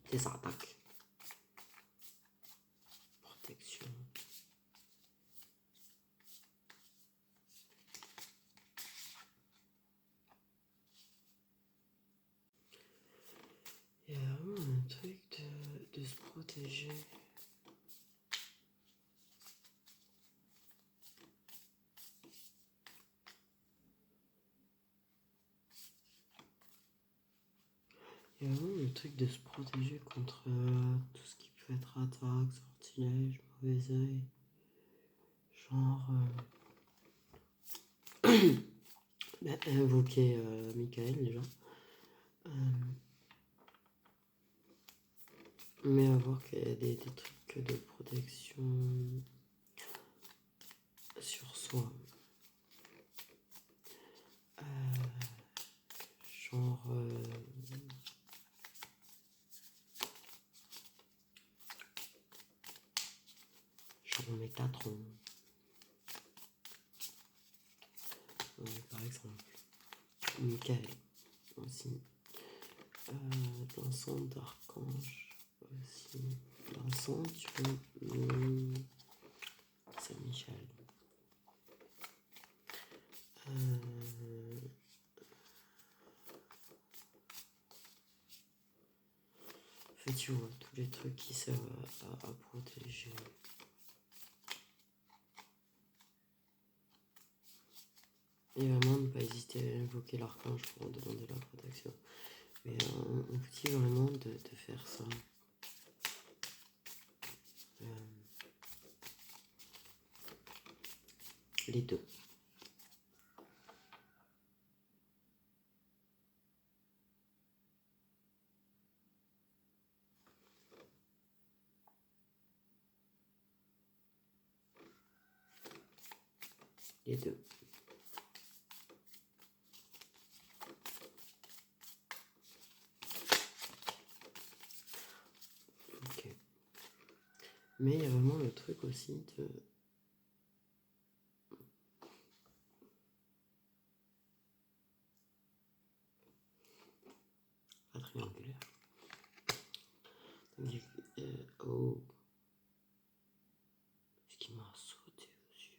Des attaques. Protection. Il y a vraiment un truc de se protéger. Il y a vraiment le truc de se protéger contre tout ce qui peut être attaque, sortilège, mauvais œil. Genre... invoquer Michael déjà. Mais avoir qu'il y a des trucs de protection sur soi. Genre... genre Métatron. Par exemple. Michael aussi. L'encens d'archange aussi. L'encens du Saint-Michel. En fait, tu vois, tous les trucs qui servent à protéger. Et vraiment, ne pas hésiter à invoquer l'archange pour demander la protection. Mais on vous dit vraiment de faire ça. Les deux. Les deux. Ok. Mais il y a vraiment le truc aussi de... Pas triangulaire. Oh. Ce qui m'a sauté aux yeux.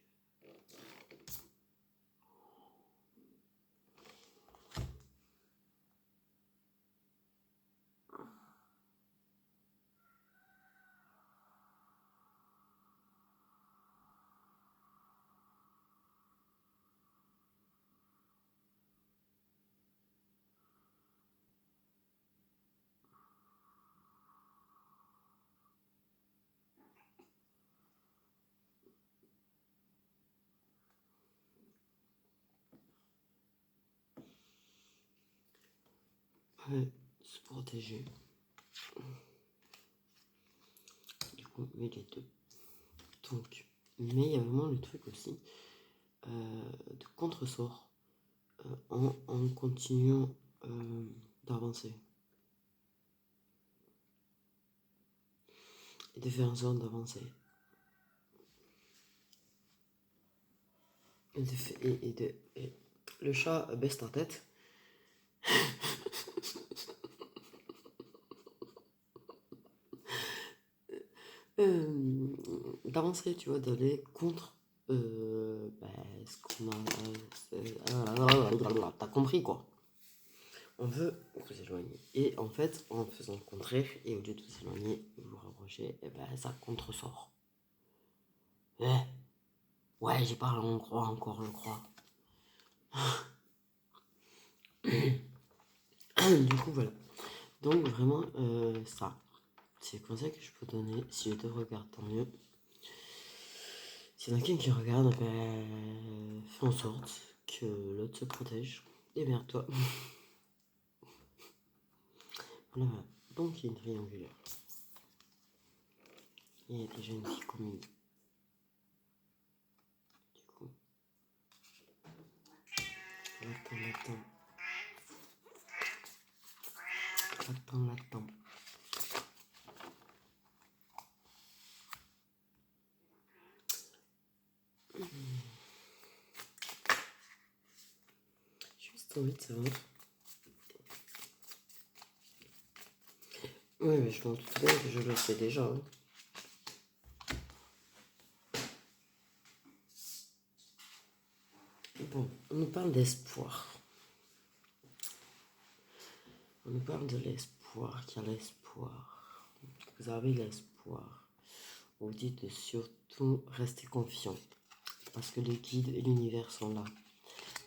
Ouais, se protéger. Du coup, mais les deux. Donc, mais il y a vraiment le truc aussi de contre-sort en continuant d'avancer. Et de faire en sorte d'avancer. Et le chat baisse ta tête. D'avancer, tu vois, d'aller contre ce qu'on a. T'as compris quoi. On veut vous éloigner. Et en fait, en faisant le contraire, et au lieu de vous éloigner, vous vous rapprochez, et ben ça contresort. Ouais, j'ai parlé en croix encore, je crois. Du coup, voilà. Donc, vraiment, ça. C'est le conseil que je peux donner. Si les deux regardent, tant mieux. Si y en a qu'un qui regarde, ben, fais en sorte que l'autre se protège. Démerde-toi. Voilà. Donc, il y a une triangulaire. Il y a déjà une fille commune. Du coup, l'attends. Juste envie de savoir. Oui, mais je m'en doute bien que je le sais déjà. Hein. Bon, on nous parle d'espoir. On nous parle de l'espoir, qu'il y a l'espoir. Vous avez l'espoir. Vous dites de surtout rester confiant. Parce que le guide et l'univers sont là.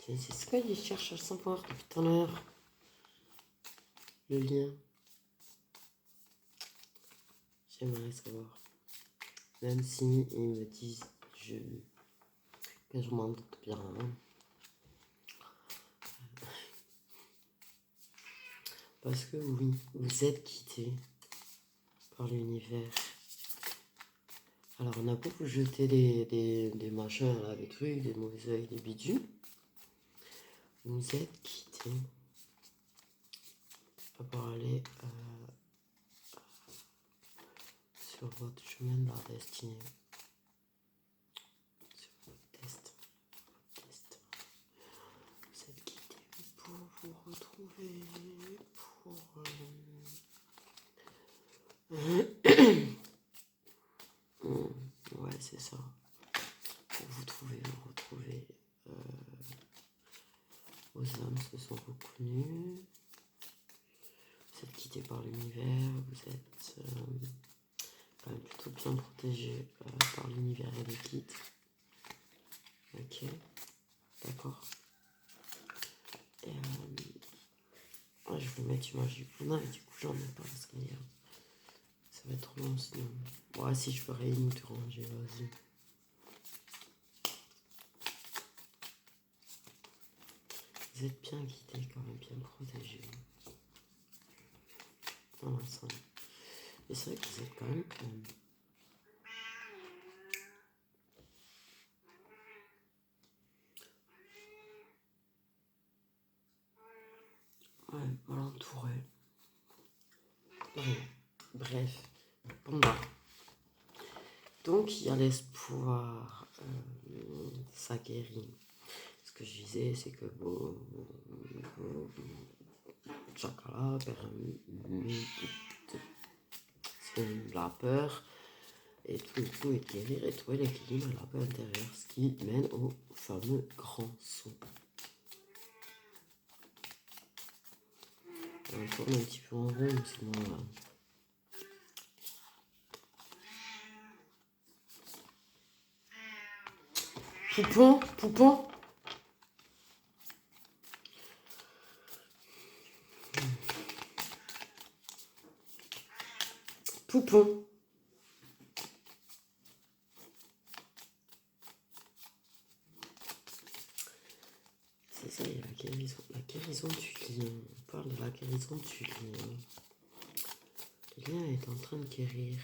C'est ce qu'il cherche à savoir depuis tout à l'heure. Le lien. J'aimerais savoir. Même si ils me disent que je m'en doute bien. Hein. Parce que oui, vous êtes quitté par l'univers. Alors on a beaucoup jeté des machins là, des trucs, des mauvais oeils, des bidules. Vous êtes quitté pour aller sur votre chemin de la destinée. Sur votre test. Vous êtes quitté pour vous retrouver, pour... ouais, c'est ça. Pour vous retrouver. Vos âmes se sont reconnues. Vous êtes quitté par l'univers. Vous êtes quand même plutôt bien protégé par l'univers et les guides. Ok, d'accord. Et je vais mettre image du Puna et du coup j'en mets pas parce que ça va être trop long sinon. Ouais, si je ferais une te ranger, vas-y. Vous êtes bien guidé, quand même bien protégé. Dans l'ensemble. Et c'est vrai que vous êtes quand même. Ouais, mal entouré. Bref, panda. Donc il y a l'espoir, ça guérit. Ce que je disais, c'est que Chakala permet la peur et tout est guérir et trouver l'équilibre et la paix intérieure, ce qui mène au fameux grand saut. On tourne un petit peu en rond, c'est bon là. Poupon. Poupon. C'est ça, il y a la guérison. La guérison du lien. On parle de la guérison du lien. Le lien est en train de guérir.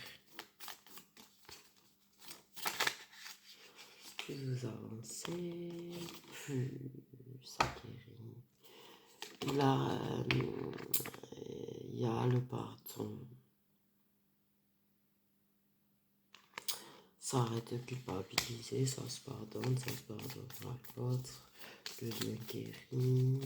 Plus vous avancez, plus ça guérit. Là, il y a le pardon. Ça arrête de culpabiliser, ça se pardonne à l'autre. Le lien guérit.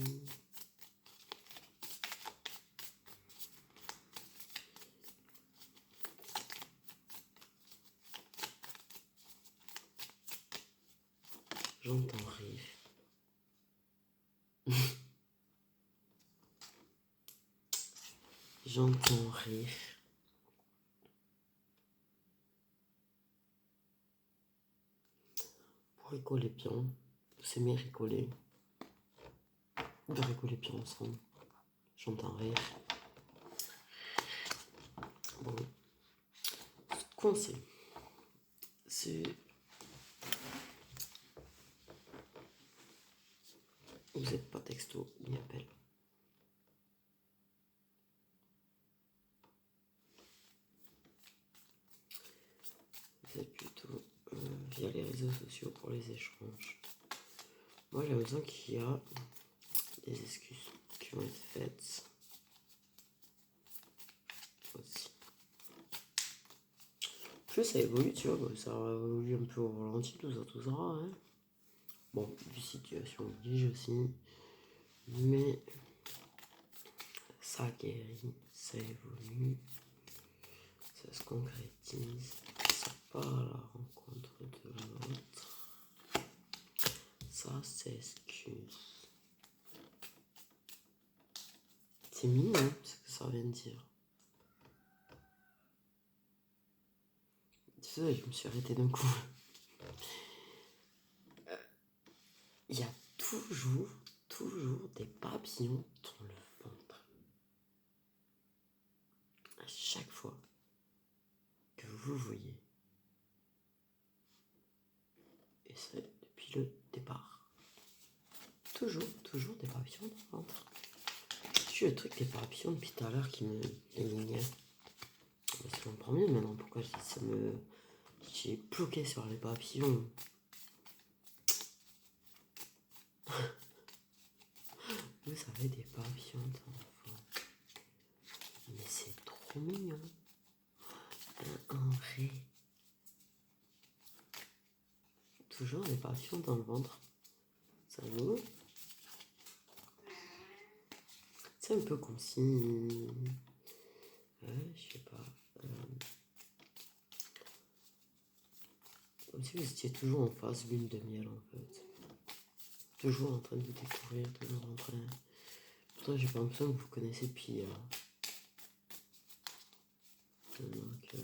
J'entends rire. J'entends rire. Pour rigoler bien, c'est mieux rigoler. De rigoler bien ensemble. J'entends rire. Bon. Ce qu'on sait, c'est... Vous n'êtes pas texto ni appel. Vous êtes plutôt via les réseaux sociaux pour les échanges. Moi, j'ai l'impression qu'il y a des excuses qui vont être faites aussi. Plus ça évolue, tu vois, ça évolue un peu au ralenti, tout ça, hein. Bon, une situation oblige aussi, mais ça guérit, ça évolue, ça se concrétise, ça part à la rencontre de l'autre, ça s'excuse. C'est mignon ce que ça vient de dire. Tu sais, je me suis arrêtée d'un coup. Il y a toujours des papillons dans le ventre. À chaque fois que vous voyez. Et c'est depuis le départ. Toujours des papillons dans le ventre. J'ai le truc des papillons depuis tout à l'heure qui me élignait. Je comprends mieux maintenant pourquoi ça me... J'ai bloqué sur les papillons. Vous avez des papillons dans le ventre. Mais c'est trop mignon. Un vrai. Toujours des papillons dans le ventre. Ça vaut. C'est un peu comme si... je sais pas. Comme si vous étiez toujours en phase lune de miel en fait. Toujours en train de vous découvrir, toujours en train... Pourtant j'ai pas l'impression que vous connaissez depuis... Donc...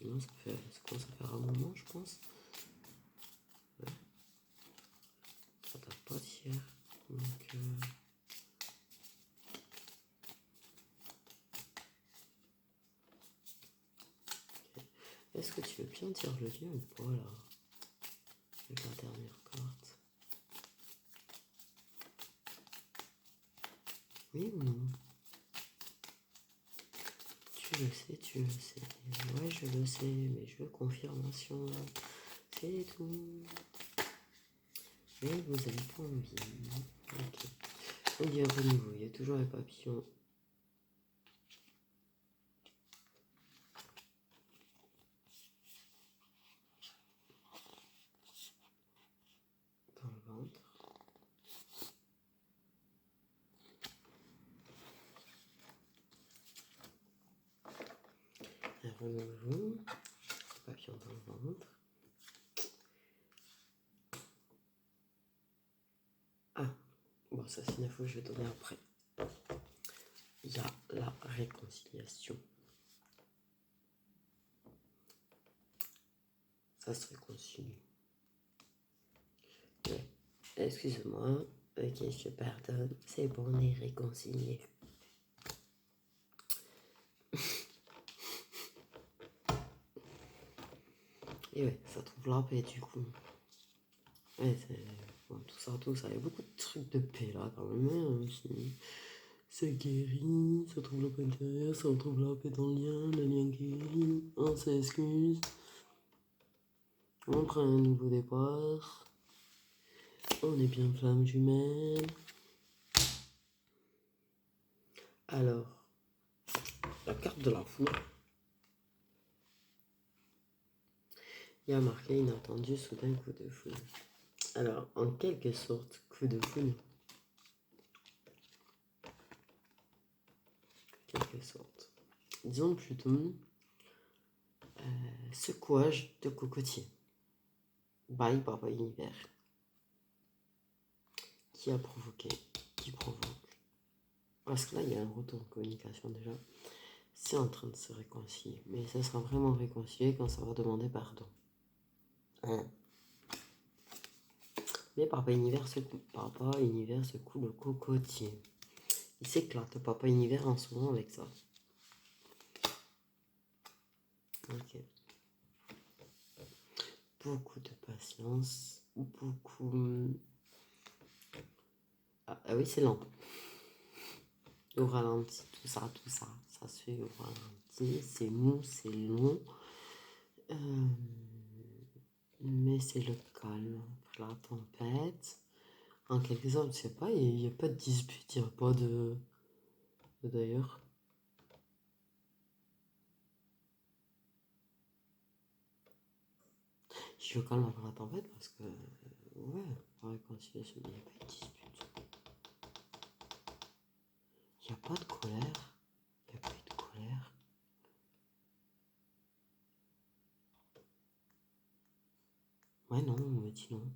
Non, ça commence à faire un moment je pense. Ouais. Ça date pas d'hier. Donc... Est-ce que tu veux bien dire le lien ou pas là? Avec la dernière carte. Oui ou non? Tu le sais. Ouais, je le sais, mais je veux confirmation. C'est tout. Mais vous avez pas envie. Ok. On dit un renouveau. Il y a toujours un papillon. Dans le ventre. Un renouveau. Papillon dans le ventre. Ah, bon, ça c'est une info que je vais donner après. Il y a la réconciliation. Ça se réconcilie. Ouais. Excuse-moi. Ok, je pardonne. C'est bon, on est réconciliés. Et ouais, ça trouve la paix du coup. Ouais, bon, tout ça. Il y a beaucoup de trucs de paix là quand même. Hein, c'est guéri, ça trouve la paix intérieure, ça retrouve la paix dans le lien guéri, on s'excuse, on prend un nouveau départ, on est bien flamme jumelle. Alors, la carte de la foudre, il y a marqué inattendu, soudain coup de foudre. Alors, en quelque sorte, coup de foudre, quelque sorte. Disons plutôt secouage de cocotier. By Papa Univers. Qui a provoqué, qui provoque. Parce que là, il y a un retour de communication déjà. C'est en train de se réconcilier. Mais ça sera vraiment réconcilié quand ça va demander pardon. Hein. Mais Papa Univers se coule le cocotier. Il s'éclate, Papa Univers, en ce moment avec ça. Ok. Beaucoup de patience. Beaucoup... Ah oui, c'est lent. Au ralenti, tout ça. Ça se fait au ralenti. C'est mou, c'est long. Mais c'est le calme. Après la tempête. En quelque sorte, je sais pas, il n'y a pas de dispute, il n'y a pas de... D'ailleurs. Je suis au calme après la tempête parce que... Ouais, la réconciliation, il n'y a pas de dispute. Il n'y a pas de colère. Il n'y a pas eu de colère. Ouais, non, on m'a dit non.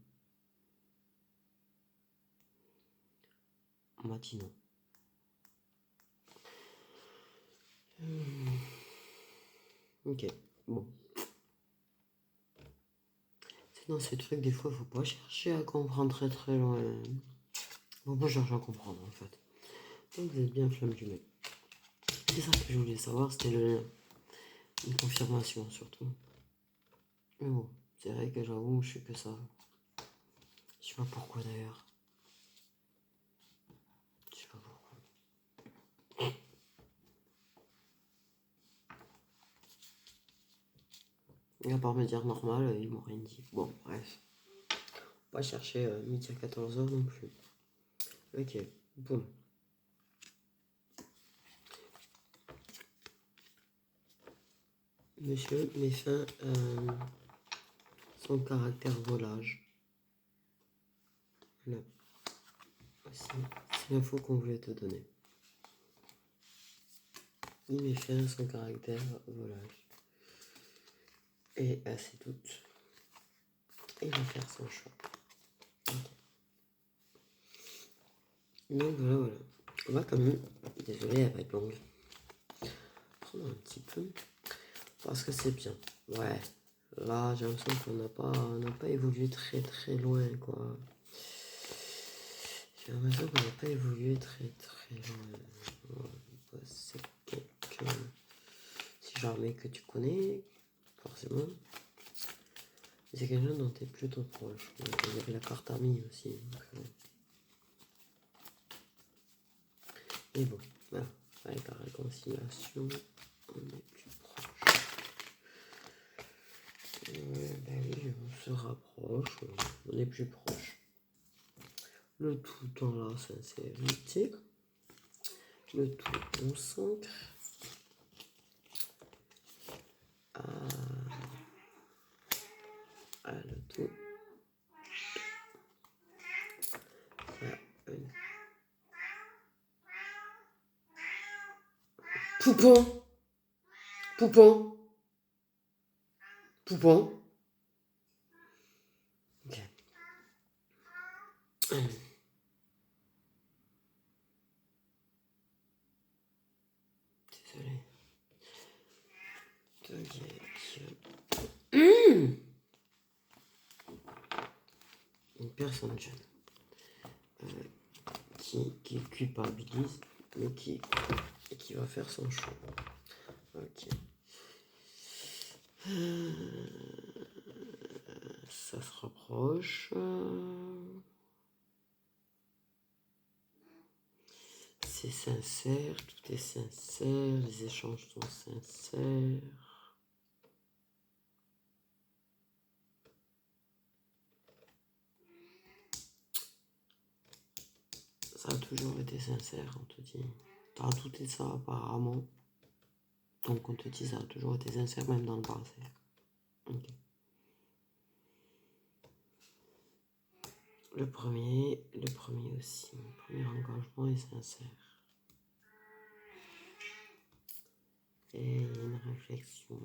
On m'a dit non. Ok, bon. C'est dans ces trucs, des fois, faut pas chercher à comprendre très très loin. Faut pas chercher à comprendre, en fait. Donc, vous êtes bien flamme du mec. C'est ça que je voulais savoir, c'était une confirmation, surtout. Mais bon, c'est vrai que j'avoue, je sais que ça. Je sais pas pourquoi, d'ailleurs. Je sais pas pourquoi. Et à part me dire normal, ils m'ont rien dit. Bon, bref. Pas chercher midi à 14h non plus. Ok, bon. Monsieur met fin à son caractère volage. Voilà. C'est l'info qu'on voulait te donner. Il met fin à son caractère volage. Et à ses doutes. Il va faire son choix. Okay. Donc voilà. On va quand même, désolé, elle va être longue, prendre un petit peu. Parce que c'est bien. Ouais. Là, j'ai l'impression qu'on n'a pas évolué très très loin, quoi. J'ai l'impression qu'on n'a pas évolué très très loin. C'est quelqu'un, si jamais que tu connais, forcément. C'est quelqu'un dont tu es plutôt proche. Il y avait la carte amie aussi. Donc, mais bon, voilà. Avec la réconciliation, on est plus proche. Ben oui, on se rapproche, on est plus proche. Le tout dans la sincérité. Le tout on s'ancre. Le tout. Poupon. Poupon. Poupon. Ok. Désolé. Une personne jeune qui culpabilise, mais qui va faire son choix. Ok. Ça se rapproche. C'est sincère, tout est sincère, les échanges sont sincères. Ça a toujours été sincère, on te dit. T'as tout et ça apparemment. Donc on te dit ça a toujours été sincère même dans le passé. Ok. Le premier aussi. Le premier engagement est sincère. Et une réflexion.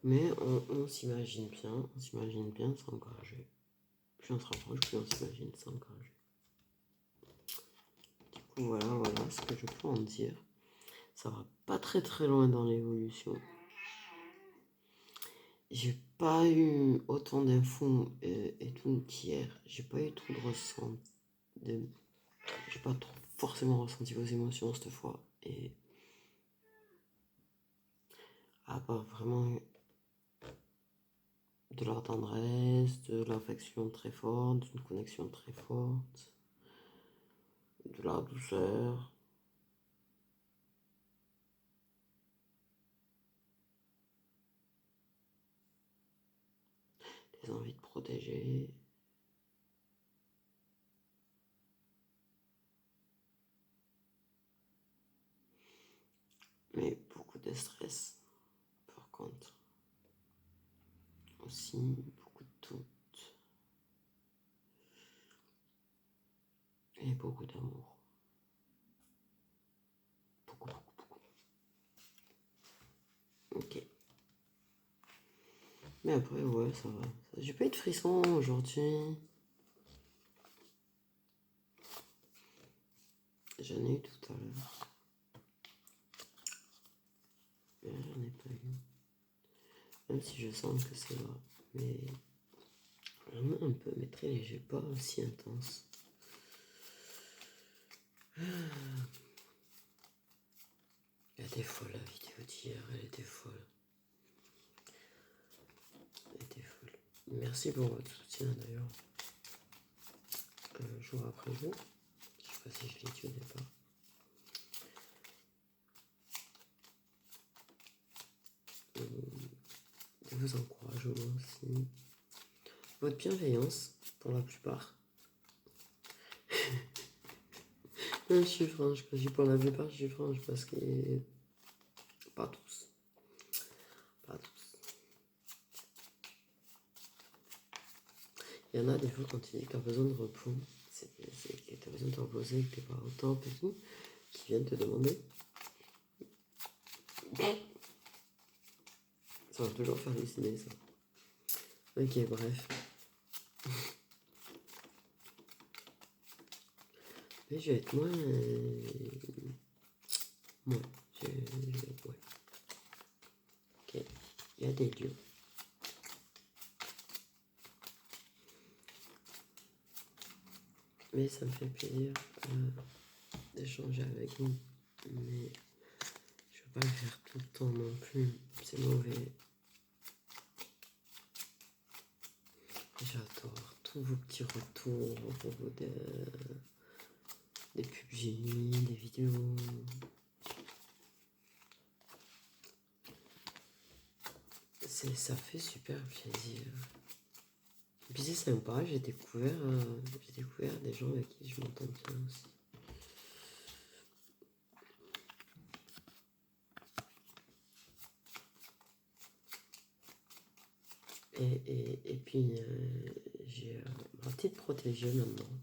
Mais on s'imagine bien s'engager. Plus on se rapproche, plus on s'imagine s'engager. Du coup, voilà ce que je peux en dire. Ça va pas très loin dans l'évolution. J'ai pas eu autant d'infos et tout qu'hier. J'ai pas eu trop de ressenti. J'ai pas forcément ressenti vos émotions cette fois. Et à part vraiment de la tendresse, de l'affection très forte, d'une connexion très forte, de la douceur. Des envies de protéger. Mais beaucoup de stress, par contre. Aussi, beaucoup de doutes. Et beaucoup d'amour. Beaucoup. Ok. Mais après, ouais, ça va. J'ai pas eu de frissons aujourd'hui. J'en ai eu tout à l'heure. Mais j'en ai pas eu. Même si je sens que c'est là. Mais vraiment un peu, mais très léger, pas aussi intense. Elle était folle la vidéo d'hier, elle était folle. Merci pour votre soutien d'ailleurs. Jour après jour. Je sais pas si je l'ai dit au départ. Je vous encourage aussi. Votre bienveillance pour la plupart. Non, je suis franche, quand je dis pour la plupart, je suis franche parce que pas tous. Il y en a des fois quand tu dis que tu as besoin de repos, c'est que tu as besoin de te reposer, que tu n'es pas au top et tout, qui viennent te demander. Ça va toujours faire halluciner ça. Ok, bref. Mais je vais être moins. Ouais. Ok. Il y a des lieux. Mais ça me fait plaisir d'échanger avec vous. Mais je ne veux pas le faire tout le temps non plus. C'est mauvais. J'adore tous vos petits retours, des pubs génies, des vidéos. Ça fait super plaisir. Et puis c'est sympa, j'ai découvert des gens avec qui je m'entends bien aussi. Et puis j'ai ma petite protégée maintenant.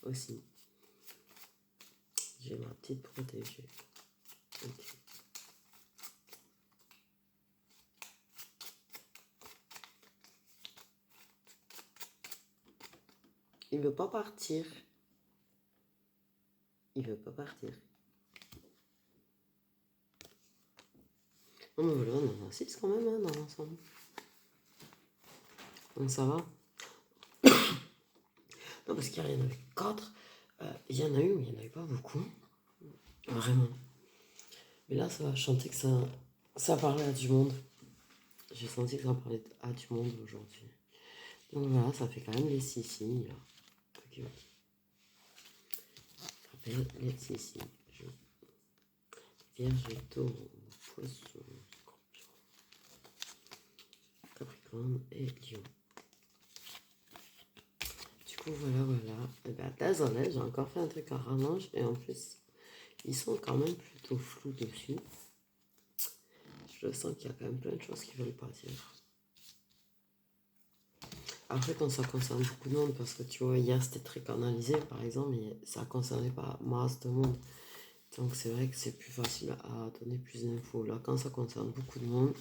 Aussi. J'ai ma petite protégée. Ok. Il veut pas partir. Il veut pas partir. Non mais voilà, on en a 6 quand même dans l'ensemble. Donc ça va. Non parce qu'il y en avait 4. Il y en a eu, il n'y en avait pas beaucoup. Vraiment. Mais là ça va chanter que ça Ça parlait à du monde. J'ai senti que ça parlait à du monde aujourd'hui. Donc voilà, ça fait quand même les 6 signes là. Ok. Ça s'appelle les 6 signes. Vierge, Taureau, Poisson, Scorpion, Capricorne et Lion. Du coup, voilà. Et bien, désolé, j'ai encore fait un truc à rallonge et en plus, ils sont quand même plutôt flous dessus. Je sens qu'il y a quand même plein de choses qui veulent pas dire. Après, quand ça concerne beaucoup de monde, parce que tu vois, hier c'était très canalisé par exemple, mais ça concernait pas masse de monde. Donc c'est vrai que c'est plus facile à donner plus d'infos. Là, quand ça concerne beaucoup de monde,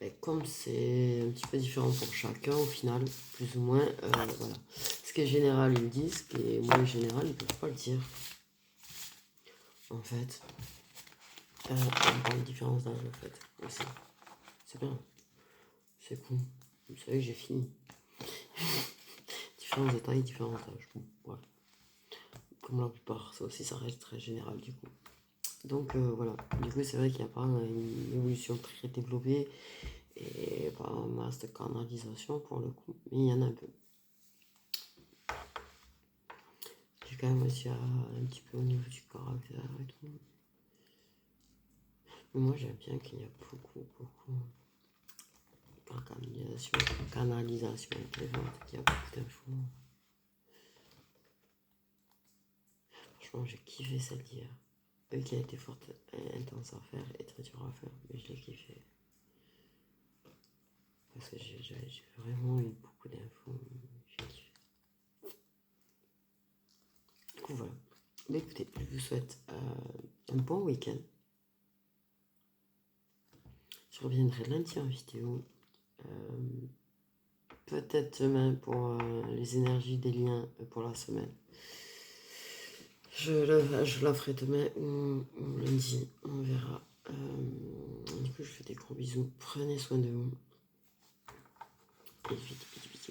et comme c'est un petit peu différent pour chacun, au final, plus ou moins, voilà. Ce qui est général, ils le disent, ce qui est moins général, ils ne peuvent pas le dire. En fait, on parle de différence d'âge, en fait, aussi. C'est bien, c'est cool. Vous savez que j'ai fini. Différence de taille, différence d'âge. Bon, voilà. Comme la plupart, ça aussi, ça reste très général, du coup. Donc, voilà. Du coup, c'est vrai qu'il n'y a pas une évolution très développée et pas un masse de canalisation pour le coup, mais il y en a un peu. J'ai quand même aussi un petit peu au niveau du caractère et tout. Mais moi j'aime bien qu'il y a beaucoup de canalisation avec les ventes, qu'il y a beaucoup d'infos. Franchement j'ai kiffé celle d'hier. Elle qui a été fort intense à faire et très dur à faire, mais je l'ai kiffé. Parce que j'ai vraiment eu beaucoup d'infos, j'ai kiffé. Du coup voilà. Mais écoutez, je vous souhaite un bon week-end. Je reviendrai lundi en vidéo. Peut-être demain pour les énergies des liens pour la semaine. Je la ferai demain ou lundi, on verra. Du coup, je fais des gros bisous. Prenez soin de vous. Et vite, vite, vite.